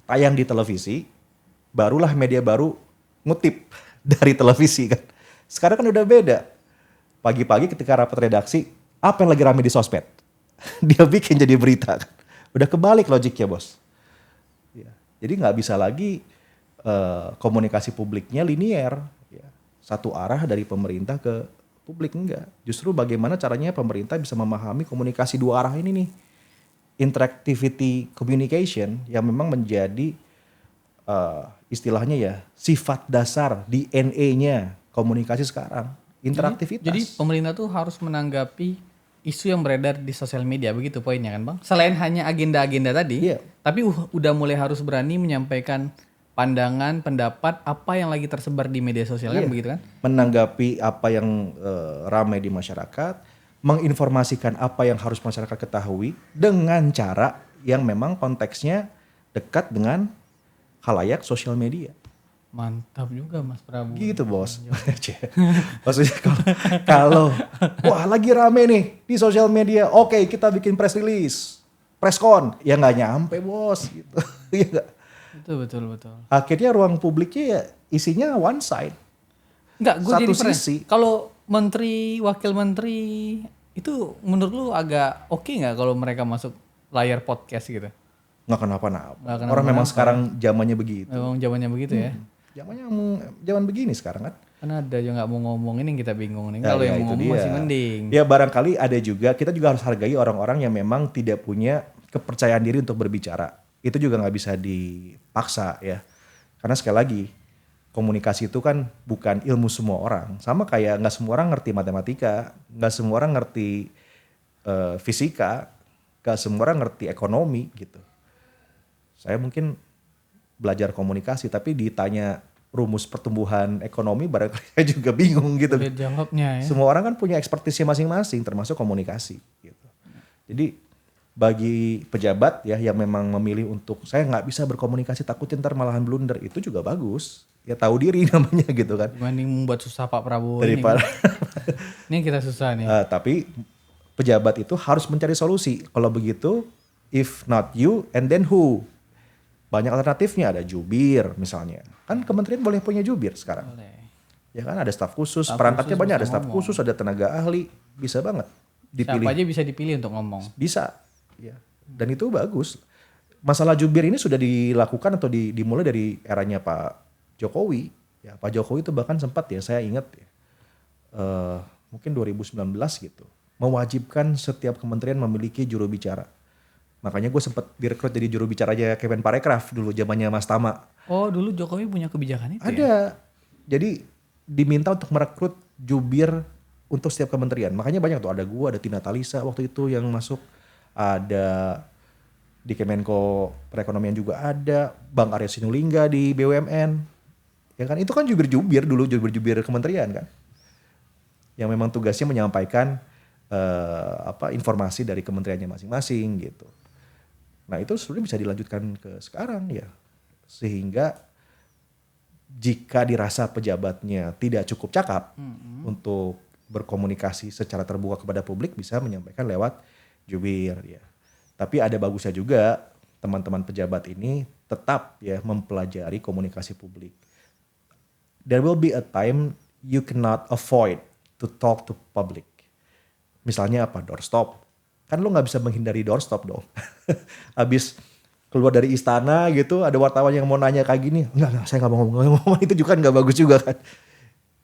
tayang di televisi, barulah media baru ngutip dari televisi kan. Sekarang kan udah beda. Pagi-pagi ketika rapat redaksi, apa yang lagi rame di sosmed? Dia bikin jadi berita kan. Udah kebalik logiknya bos. Ya. Jadi nggak bisa lagi komunikasi publiknya linier, ya. Satu arah dari pemerintah ke publik, enggak. Justru bagaimana caranya pemerintah bisa memahami komunikasi dua arah ini nih. Interactivity communication yang memang menjadi istilahnya ya sifat dasar DNA-nya komunikasi sekarang. Interaktivitas. Jadi pemerintah tuh harus menanggapi isu yang beredar di sosial media, begitu poinnya kan Bang? Selain hanya agenda-agenda tadi, Iya. tapi udah mulai harus berani menyampaikan pandangan, pendapat apa yang lagi tersebar di media sosial kan, Iya. begitu kan? Menanggapi apa yang ramai di masyarakat, menginformasikan apa yang harus masyarakat ketahui dengan cara yang memang konteksnya dekat dengan khalayak sosial media. Mantap juga Mas Prabu. Gitu bos. Maksudnya kalau wah lagi rame nih di sosial media, oke kita bikin press release, press con, ya nggak nyampe bos gitu. Iya nggak? Betul. Akhirnya ruang publiknya ya isinya one side. Enggak, gue Satu jadi sisi. kalau menteri, wakil menteri itu menurut lu agak oke nggak kalau mereka masuk layar podcast gitu? Nggak kenapa-napa. Nggak kenapa-napa. Orang memang sekarang zamannya begitu. Memang zamannya begitu ya. Zaman begini sekarang kan. Kan ada yang nggak mau ngomong ini kita bingung nih. Ya, Kalau ya, yang itu mau ngomong dia. masih mending. Ya barangkali ada juga, kita juga harus hargai orang-orang yang memang tidak punya kepercayaan diri untuk berbicara. Itu juga nggak bisa dipaksa ya. Karena sekali lagi, komunikasi itu kan bukan ilmu semua orang. Sama kayak nggak semua orang ngerti matematika, nggak semua orang ngerti fisika, nggak semua orang ngerti ekonomi gitu. Saya mungkin belajar komunikasi tapi ditanya rumus pertumbuhan ekonomi barangkali saya juga bingung gitu. Sulit jawabnya ya. Semua orang kan punya ekspertisnya masing-masing termasuk komunikasi gitu. Jadi bagi pejabat ya yang memang memilih untuk saya nggak bisa berkomunikasi takutnya ntar malahan blunder, itu juga bagus. Ya tahu diri namanya gitu kan. Dibanding membuat susah Pak Prabowo Daripada ini kita susah nih. tapi pejabat itu harus mencari solusi. Kalau begitu if not you and then who? Banyak alternatifnya, ada jubir misalnya. Kan kementerian boleh punya jubir sekarang. Boleh. Ya kan ada staf khusus, Staf perangkatnya khusus banyak, bisa ada staf ngomong. khusus, ada tenaga ahli, bisa banget dipilih. Siapa aja bisa dipilih untuk ngomong. Bisa. Ya. Dan itu bagus. Masalah jubir ini sudah dilakukan atau dimulai dari eranya Pak Jokowi. Ya, Pak Jokowi itu bahkan sempat ya, saya ingat ya, mungkin 2019 gitu, mewajibkan setiap kementerian memiliki juru bicara. Makanya gue sempat direkrut jadi juru bicaranya Kemenparekraf dulu zamannya Mas Tama. Oh dulu Jokowi punya kebijakan itu ya? Ada. Jadi diminta untuk merekrut jubir untuk setiap kementerian. Makanya banyak tuh, ada gua, ada Tina Talisa waktu itu yang masuk, ada di Kemenko Perekonomian juga ada, Bang Arya Sinulinga di BUMN. Ya kan itu kan jubir-jubir dulu, jubir-jubir kementerian kan. Yang memang tugasnya menyampaikan informasi dari kementeriannya masing-masing gitu. Nah itu sebenarnya bisa dilanjutkan ke sekarang ya. Sehingga jika dirasa pejabatnya tidak cukup cakap untuk berkomunikasi secara terbuka kepada publik, bisa menyampaikan lewat jubir ya. Tapi ada bagusnya juga teman-teman pejabat ini tetap ya mempelajari komunikasi publik. There will be a time you cannot avoid to talk to public. Misalnya apa? Doorstop. Kan lo gak bisa menghindari doorstop dong. Habis keluar dari istana gitu, ada wartawan yang mau nanya kayak gini. Enggak, saya gak mau ngomong. Itu juga kan gak bagus juga kan.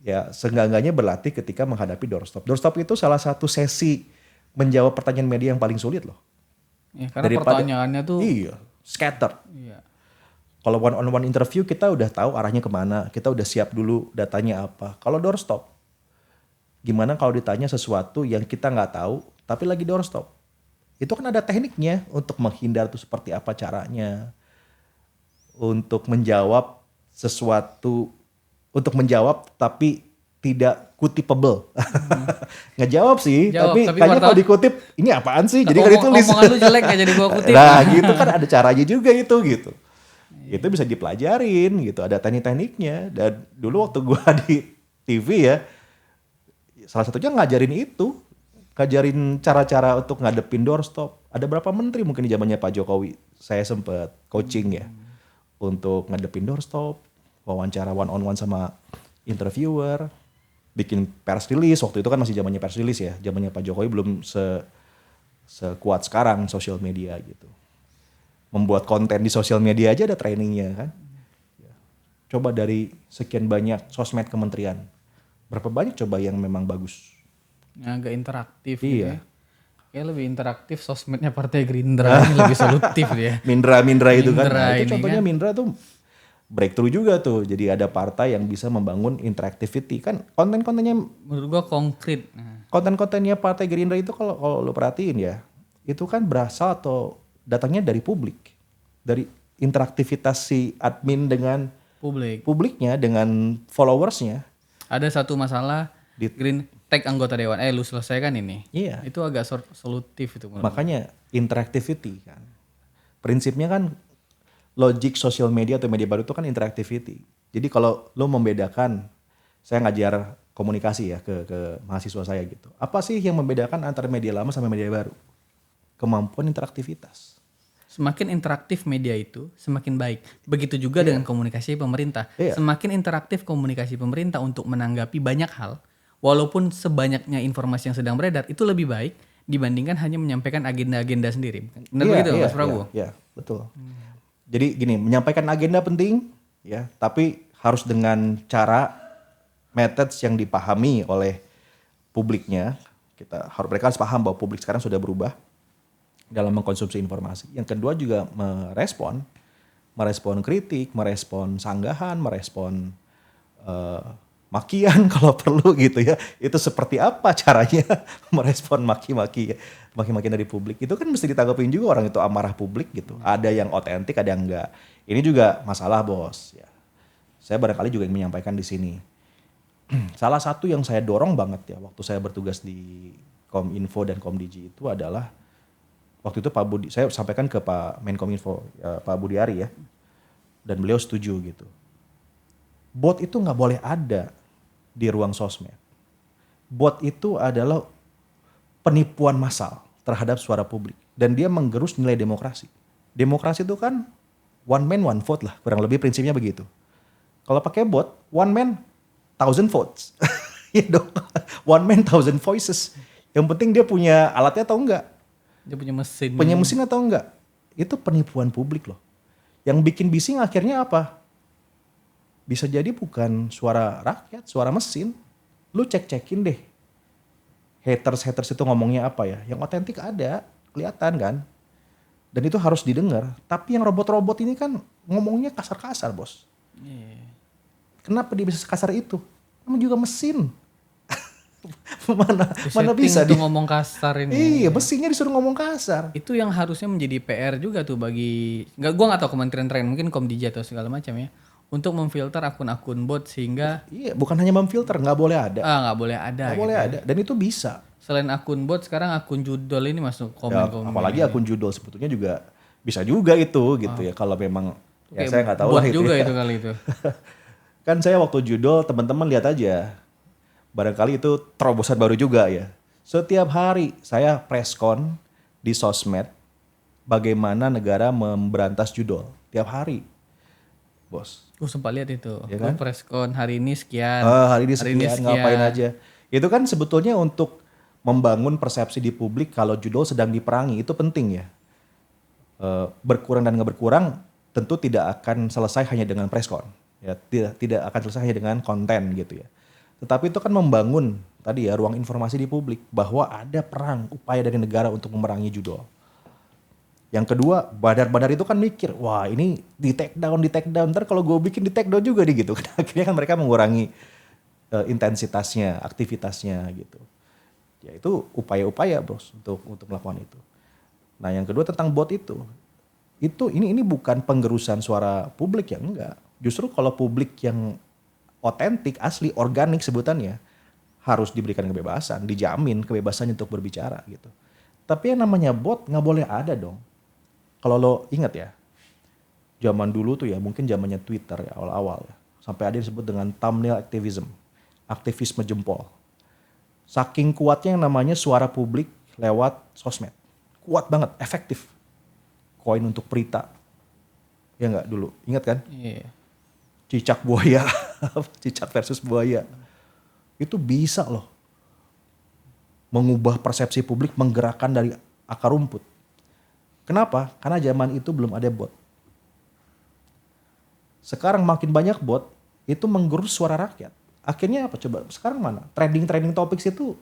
Ya seenggak-enggaknya berlatih ketika menghadapi doorstop. Doorstop itu salah satu sesi menjawab pertanyaan media yang paling sulit loh. Ya, karena pertanyaannya tuh. Iya, scatter. Iya. Kalau one on one interview kita udah tahu arahnya kemana. Kita udah siap dulu datanya apa. Kalau doorstop, gimana kalau ditanya sesuatu yang kita nggak tahu tapi lagi doorstop? Itu kan ada tekniknya untuk menghindar tuh seperti apa caranya. Untuk menjawab sesuatu, untuk menjawab tapi tidak kutipable. Ngejawab sih, tapi kayaknya kalau dikutip ini apaan sih? Jadi kalau ditulis. Omongan lu jelek gak jadi gua kutip. Nah gitu kan ada caranya juga itu gitu. Itu bisa dipelajarin gitu, ada teknik-tekniknya. Dan dulu waktu gua di TV ya, salah satunya ngajarin itu. Ngajarin cara-cara untuk ngadepin doorstop. Ada berapa menteri mungkin di zamannya Pak Jokowi, saya sempet coaching ya. Untuk ngadepin doorstop, wawancara one on one sama interviewer, bikin press release. Waktu itu kan masih zamannya press release ya. Zamannya Pak Jokowi belum sekuat sekarang sosial media gitu. Membuat konten di sosial media aja ada trainingnya kan. Coba dari sekian banyak sosmed kementerian, berapa banyak coba yang memang bagus? Agak interaktif gitu Iya. ya. Kayak lebih interaktif sosmednya Partai Gerindra ini lebih solutif dia. Mindra itu kan. Nah, Mindra itu ini contohnya kan. Mindra tuh breakthrough juga tuh. Jadi ada partai yang bisa membangun interactivity kan konten-kontennya Menurut gua konkret. Nah, konten-kontennya Partai Gerindra itu kalau lo perhatiin ya, itu kan berasal atau datangnya dari publik. Dari interaktivitas si admin dengan publik. publiknya, dengan followersnya. Ada satu masalah Di- Green tag anggota dewan. Lu selesaikan ini. Iya, Itu agak solutif itu menurut gua. makanya interactivity kan. Prinsipnya kan logik sosial media atau media baru itu kan interactivity. Jadi kalau lo membedakan, saya ngajar komunikasi ya ke mahasiswa saya gitu. Apa sih yang membedakan antara media lama sama media baru? Kemampuan interaktivitas. Semakin interaktif media itu, semakin baik. Begitu juga dengan komunikasi pemerintah. Iya. Semakin interaktif komunikasi pemerintah untuk menanggapi banyak hal, walaupun sebanyaknya informasi yang sedang beredar, itu lebih baik dibandingkan hanya menyampaikan agenda-agenda sendiri. Benar begitu, Mas Prabu? Iya, betul. Jadi gini, menyampaikan agenda penting, ya, tapi harus dengan cara methods yang dipahami oleh publiknya. Mereka harus paham bahwa publik sekarang sudah berubah dalam mengkonsumsi informasi. Yang kedua juga merespon kritik, merespon sanggahan, merespon makian kalau perlu gitu ya. Itu seperti apa caranya merespon maki-makian dari publik. Itu kan mesti ditanggapin juga orang itu amarah publik gitu. Ada yang otentik, ada yang enggak. Ini juga masalah, Bos, ya. Saya barangkali juga yang menyampaikan di sini. Salah satu yang saya dorong banget ya waktu saya bertugas di Kominfo dan Komdigi itu adalah waktu itu Pak Budi, saya sampaikan ke Pak Menkominfo, Pak Budiari ya, dan beliau setuju gitu. Bot itu nggak boleh ada di ruang sosmed. Bot itu adalah penipuan massal terhadap suara publik dan dia menggerus nilai demokrasi. Demokrasi itu kan one man one vote lah, kurang lebih prinsipnya begitu. Kalau pakai bot, one man thousand votes, ya dong, one man thousand voices. Yang penting dia punya alatnya atau enggak. Dia punya mesin. Punya mesin atau enggak? Itu penipuan publik loh. Yang bikin bising akhirnya apa? Bisa jadi bukan suara rakyat, suara mesin. Lu cek-cekin deh. Haters itu ngomongnya apa ya? Yang otentik ada, kelihatan kan? Dan itu harus didengar. Tapi yang robot-robot ini kan ngomongnya kasar-kasar, Bos. Kenapa dia bisa sekasar itu? Namanya juga mesin. mana bisa untuk dia ngomong kasar ini. Iya, mesinnya disuruh ngomong kasar. Itu yang harusnya menjadi PR juga tuh bagi gua nggak tahu kementerian terakhir, mungkin Komdija atau segala macam ya, untuk memfilter akun-akun bot sehingga Iya, bukan hanya memfilter, nggak boleh ada. nggak boleh ada. Nggak Gitu. boleh ada. Dan itu bisa. Selain akun bot, sekarang akun judol ini masuk Ya, komen-komen. apalagi akun judul sebetulnya juga bisa juga itu gitu ya. Kalau memang ya saya nggak tahu bot lah itu. juga Ya. itu kali itu. Kan saya waktu judul teman-teman lihat aja. Barangkali itu terobosan baru juga ya. Setiap hari saya preskon di sosmed bagaimana negara memberantas judul. Tiap hari, Bos. Gue sempat lihat itu. Ya kan? Preskon hari ini sekian. Hari ini sekian, ngapain aja. Itu kan sebetulnya untuk membangun persepsi di publik kalau judul sedang diperangi. Itu penting ya. Berkurang dan nggak berkurang tentu tidak akan selesai hanya dengan preskon. Ya, tidak akan selesai hanya dengan konten gitu ya. Tetapi itu kan membangun tadi ya ruang informasi di publik bahwa ada perang upaya dari negara untuk memerangi judul. Yang kedua, badar-badar itu kan mikir, wah ini di take down, ntar kalau gue bikin di take down juga nih gitu. Akhirnya kan mereka mengurangi intensitasnya, aktivitasnya gitu. Ya itu upaya-upaya, Bos, untuk melakukan itu. Nah, yang kedua tentang bot itu ini bukan penggerusan suara publik ya, enggak. Justru kalau publik yang otentik, asli, organik sebutannya harus diberikan kebebasan, dijamin kebebasan untuk berbicara gitu. Tapi yang namanya bot nggak boleh ada dong. Kalau lo ingat ya, zaman dulu tuh ya, mungkin zamannya Twitter ya awal-awal ya, sampai ada yang disebut dengan thumbnail activism, aktivisme jempol. Saking kuatnya yang namanya suara publik lewat sosmed, kuat banget, efektif. Koin untuk berita, ya nggak dulu, ingat kan? Iya. Cicak buaya, cicak versus buaya. Itu bisa loh mengubah persepsi publik, menggerakkan dari akar rumput. Kenapa? Karena zaman itu belum ada bot. Sekarang makin banyak bot itu menggerus suara rakyat. Akhirnya apa coba? Sekarang mana? Trending topics itu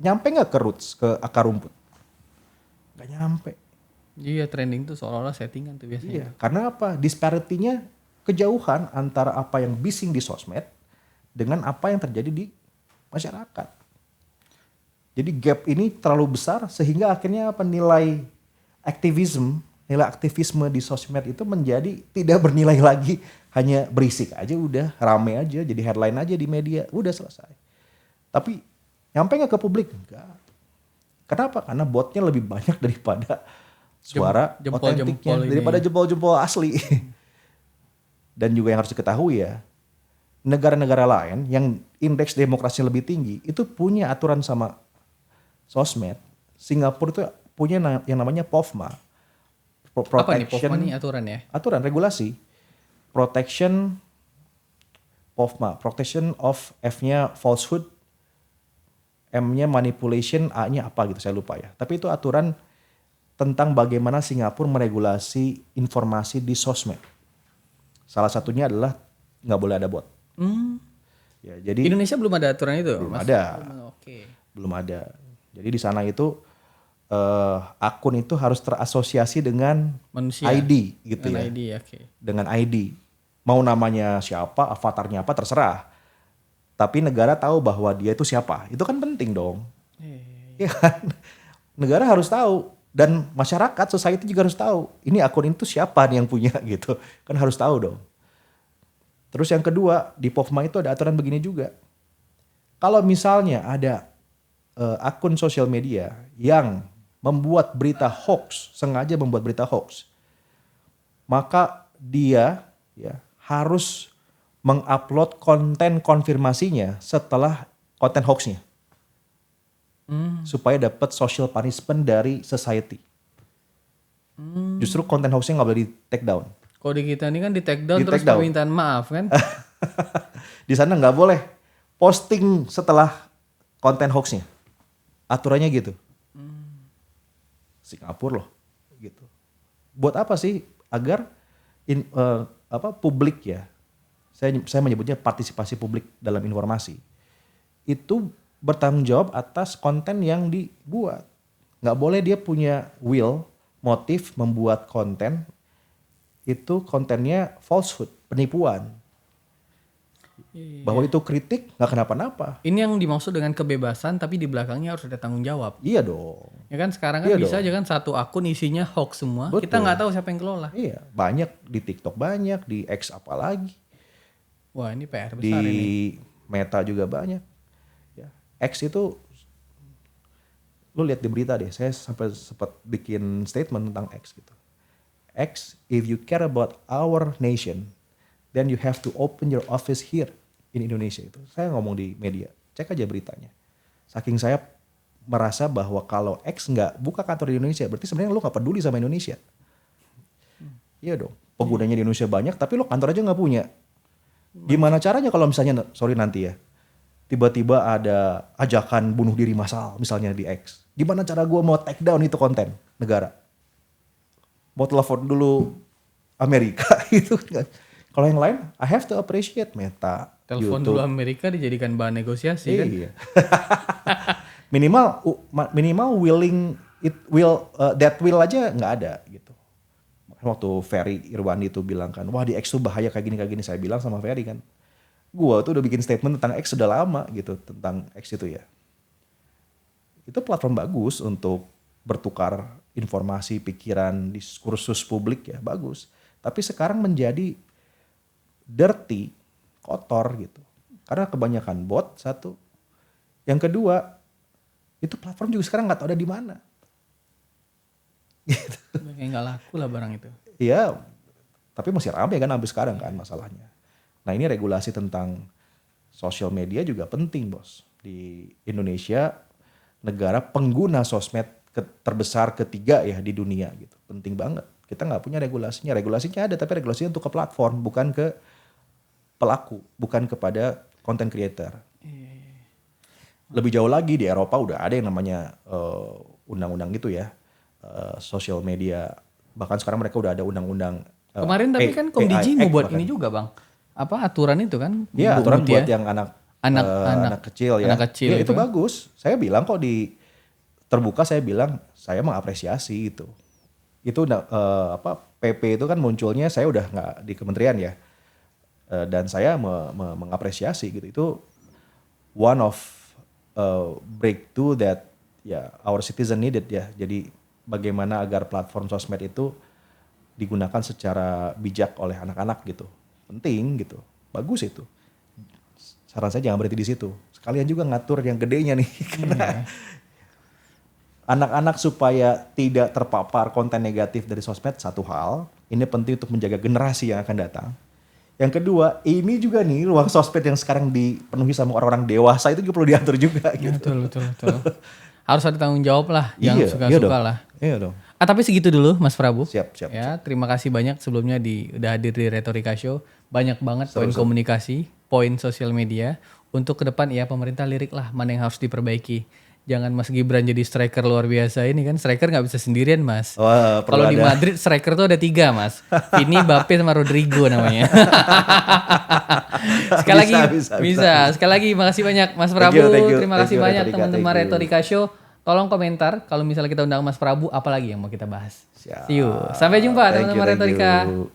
nyampe nggak ke roots, ke akar rumput? Nggak nyampe. Iya, trending tuh seolah-olah settingan tuh biasanya. Iya. Karena apa? Disparity-nya kejauhan antara apa yang bising di sosmed dengan apa yang terjadi di masyarakat. Jadi gap ini terlalu besar sehingga akhirnya apa, nilai aktivisme di sosmed itu menjadi tidak bernilai lagi, hanya berisik aja udah, rame aja, jadi headline aja di media, udah selesai. Tapi nyampe nggak ke publik? Enggak. Kenapa? Karena botnya lebih banyak daripada suara otentiknya, daripada jempol-jempol asli. Dan juga yang harus diketahui ya, negara-negara lain yang indeks demokrasinya lebih tinggi itu punya aturan sama sosmed. Singapura itu punya yang namanya POFMA. Apa nih POFMA nih aturan ya? Aturan, regulasi. Protection POFMA, protection of F-nya falsehood, M-nya manipulation, A-nya apa gitu saya lupa ya. Tapi itu aturan tentang bagaimana Singapura meregulasi informasi di sosmed. Salah satunya adalah nggak boleh ada bot. Ya, jadi Indonesia belum ada aturan itu? Belum ada. Oke. Belum ada. Jadi di sana itu akun itu harus terasosiasi dengan Manusia. ID gitu Dengan ya. ID, oke. Dengan ID. Mau namanya siapa, avatarnya apa terserah. Tapi negara tahu bahwa dia itu siapa. Itu kan penting dong. Iya kan? Negara harus tahu dan masyarakat, society juga harus tahu. Ini akun itu siapa nih yang punya gitu. Kan harus tahu dong. Terus yang kedua, di POFMA itu ada aturan begini juga. Kalau misalnya ada akun sosial media yang membuat berita hoax, sengaja membuat berita hoax, maka dia ya harus mengupload konten konfirmasinya setelah konten hoaxnya, supaya dapat social punishment dari society. Justru konten hoaxnya nggak boleh di take down. Kalau di kita ini kan di take down Di terus take down. permintaan maaf kan? Di sana nggak boleh posting setelah konten hoaxnya. Aturannya gitu. Singapura loh, gitu. Buat apa sih? Agar publik ya. Saya menyebutnya partisipasi publik dalam informasi. Itu bertanggung jawab atas konten yang dibuat. Nggak boleh dia punya motif membuat konten itu kontennya falsehood, penipuan. Bahwa itu kritik nggak kenapa-napa. Ini yang dimaksud dengan kebebasan tapi di belakangnya harus ada tanggung jawab. Iya dong. Ya kan sekarang kan Iya bisa dong. aja kan satu akun isinya hoax semua. Betul. Kita nggak tahu siapa yang kelola. Iya, banyak di TikTok, banyak di X apalagi. Wah ini PR Di besar ini. Meta juga banyak. Ya. X itu lu lihat di berita deh, saya sampai sempat bikin statement tentang X gitu. X, if you care about our nation, then you have to open your office here in Indonesia itu. Saya ngomong di media, cek aja beritanya. Saking saya merasa bahwa kalau X nggak buka kantor di Indonesia, berarti sebenarnya lu nggak peduli sama Indonesia. Iya dong, penggunanya di Indonesia banyak, tapi lu kantor aja nggak punya. Gimana caranya kalau misalnya, sorry nanti ya, tiba-tiba ada ajakan bunuh diri massal misalnya di X. Gimana cara gue mau take down itu konten negara? Mau telepon dulu Amerika gitu. Kalau yang lain, I have to appreciate Meta, Telepon YouTube. dulu Amerika dijadikan bahan negosiasi kan. Iya. minimal that will aja nggak ada gitu. Waktu Ferry Irwandi itu bilang kan, wah di X tuh bahaya kayak gini. Saya bilang sama Ferry kan, gua tuh udah bikin statement tentang X sudah lama gitu, tentang X itu ya. Itu platform bagus untuk bertukar informasi, pikiran, diskursus publik ya, bagus. Tapi sekarang menjadi dirty, kotor gitu. Karena kebanyakan bot, satu. Yang kedua, itu platform juga sekarang nggak tahu ada di mana. Gitu. Kayak nggak laku lah barang itu. Iya, tapi masih ramai kan sampai sekarang kan masalahnya. Nah ini regulasi tentang sosial media juga penting bos. Di Indonesia, negara pengguna sosmed terbesar ketiga ya di dunia gitu. Penting banget. Kita nggak punya regulasinya. Regulasinya ada tapi regulasinya untuk ke platform, bukan ke pelaku, bukan kepada content creator. Lebih jauh lagi di Eropa udah ada yang namanya undang-undang gitu ya, social media. Bahkan sekarang mereka udah ada undang-undang Kemarin tapi kan Komdiji mau buat ini juga bang. Apa aturan itu kan? Iya, Bu aturan Mutia. buat yang anak kecil ya. Anak kecil Ya, itu itu. bagus. Saya bilang kok terbuka, saya bilang saya mengapresiasi itu. Itu PP itu kan munculnya saya udah nggak di kementerian ya. Dan saya mengapresiasi gitu. Itu one of breakthrough that ya our citizen needed ya. Jadi bagaimana agar platform sosmed itu digunakan secara bijak oleh anak-anak gitu. Penting gitu. Bagus itu. Saran saya jangan berhenti di situ. Sekalian juga ngatur yang gedenya nih. Karena anak-anak supaya tidak terpapar konten negatif dari sosmed satu hal. Ini penting untuk menjaga generasi yang akan datang. Yang kedua, ini juga nih ruang sosmed yang sekarang dipenuhi sama orang-orang dewasa itu juga perlu diatur juga gitu. Betul. Harus ada tanggung jawab lah. Jangan Iya suka-suka dong. lah. Iya dong. Tapi segitu dulu Mas Prabu. Siap. Ya, terima kasih banyak sebelumnya udah hadir di Retorika Show. Banyak banget poin komunikasi, poin sosial media. Untuk ke depan ya pemerintah lirik lah mana yang harus diperbaiki. Jangan Mas Gibran jadi striker luar biasa ini kan. Striker nggak bisa sendirian Mas. Wah, perlu Kalau di ada. Madrid striker tuh ada 3 Mas. Vini, Mbappe sama Rodrigo namanya. Sekali lagi bisa. Sekali lagi makasih banyak Mas Prabu. Thank you. Terima Thank kasih you, banyak Retorika. teman-teman Thank you. Retorika Show. Tolong komentar kalau misalnya kita undang Mas Prabu, apalagi yang mau kita bahas. Siap. See you. Sampai jumpa Thank you, teman-teman thank Retorika. you.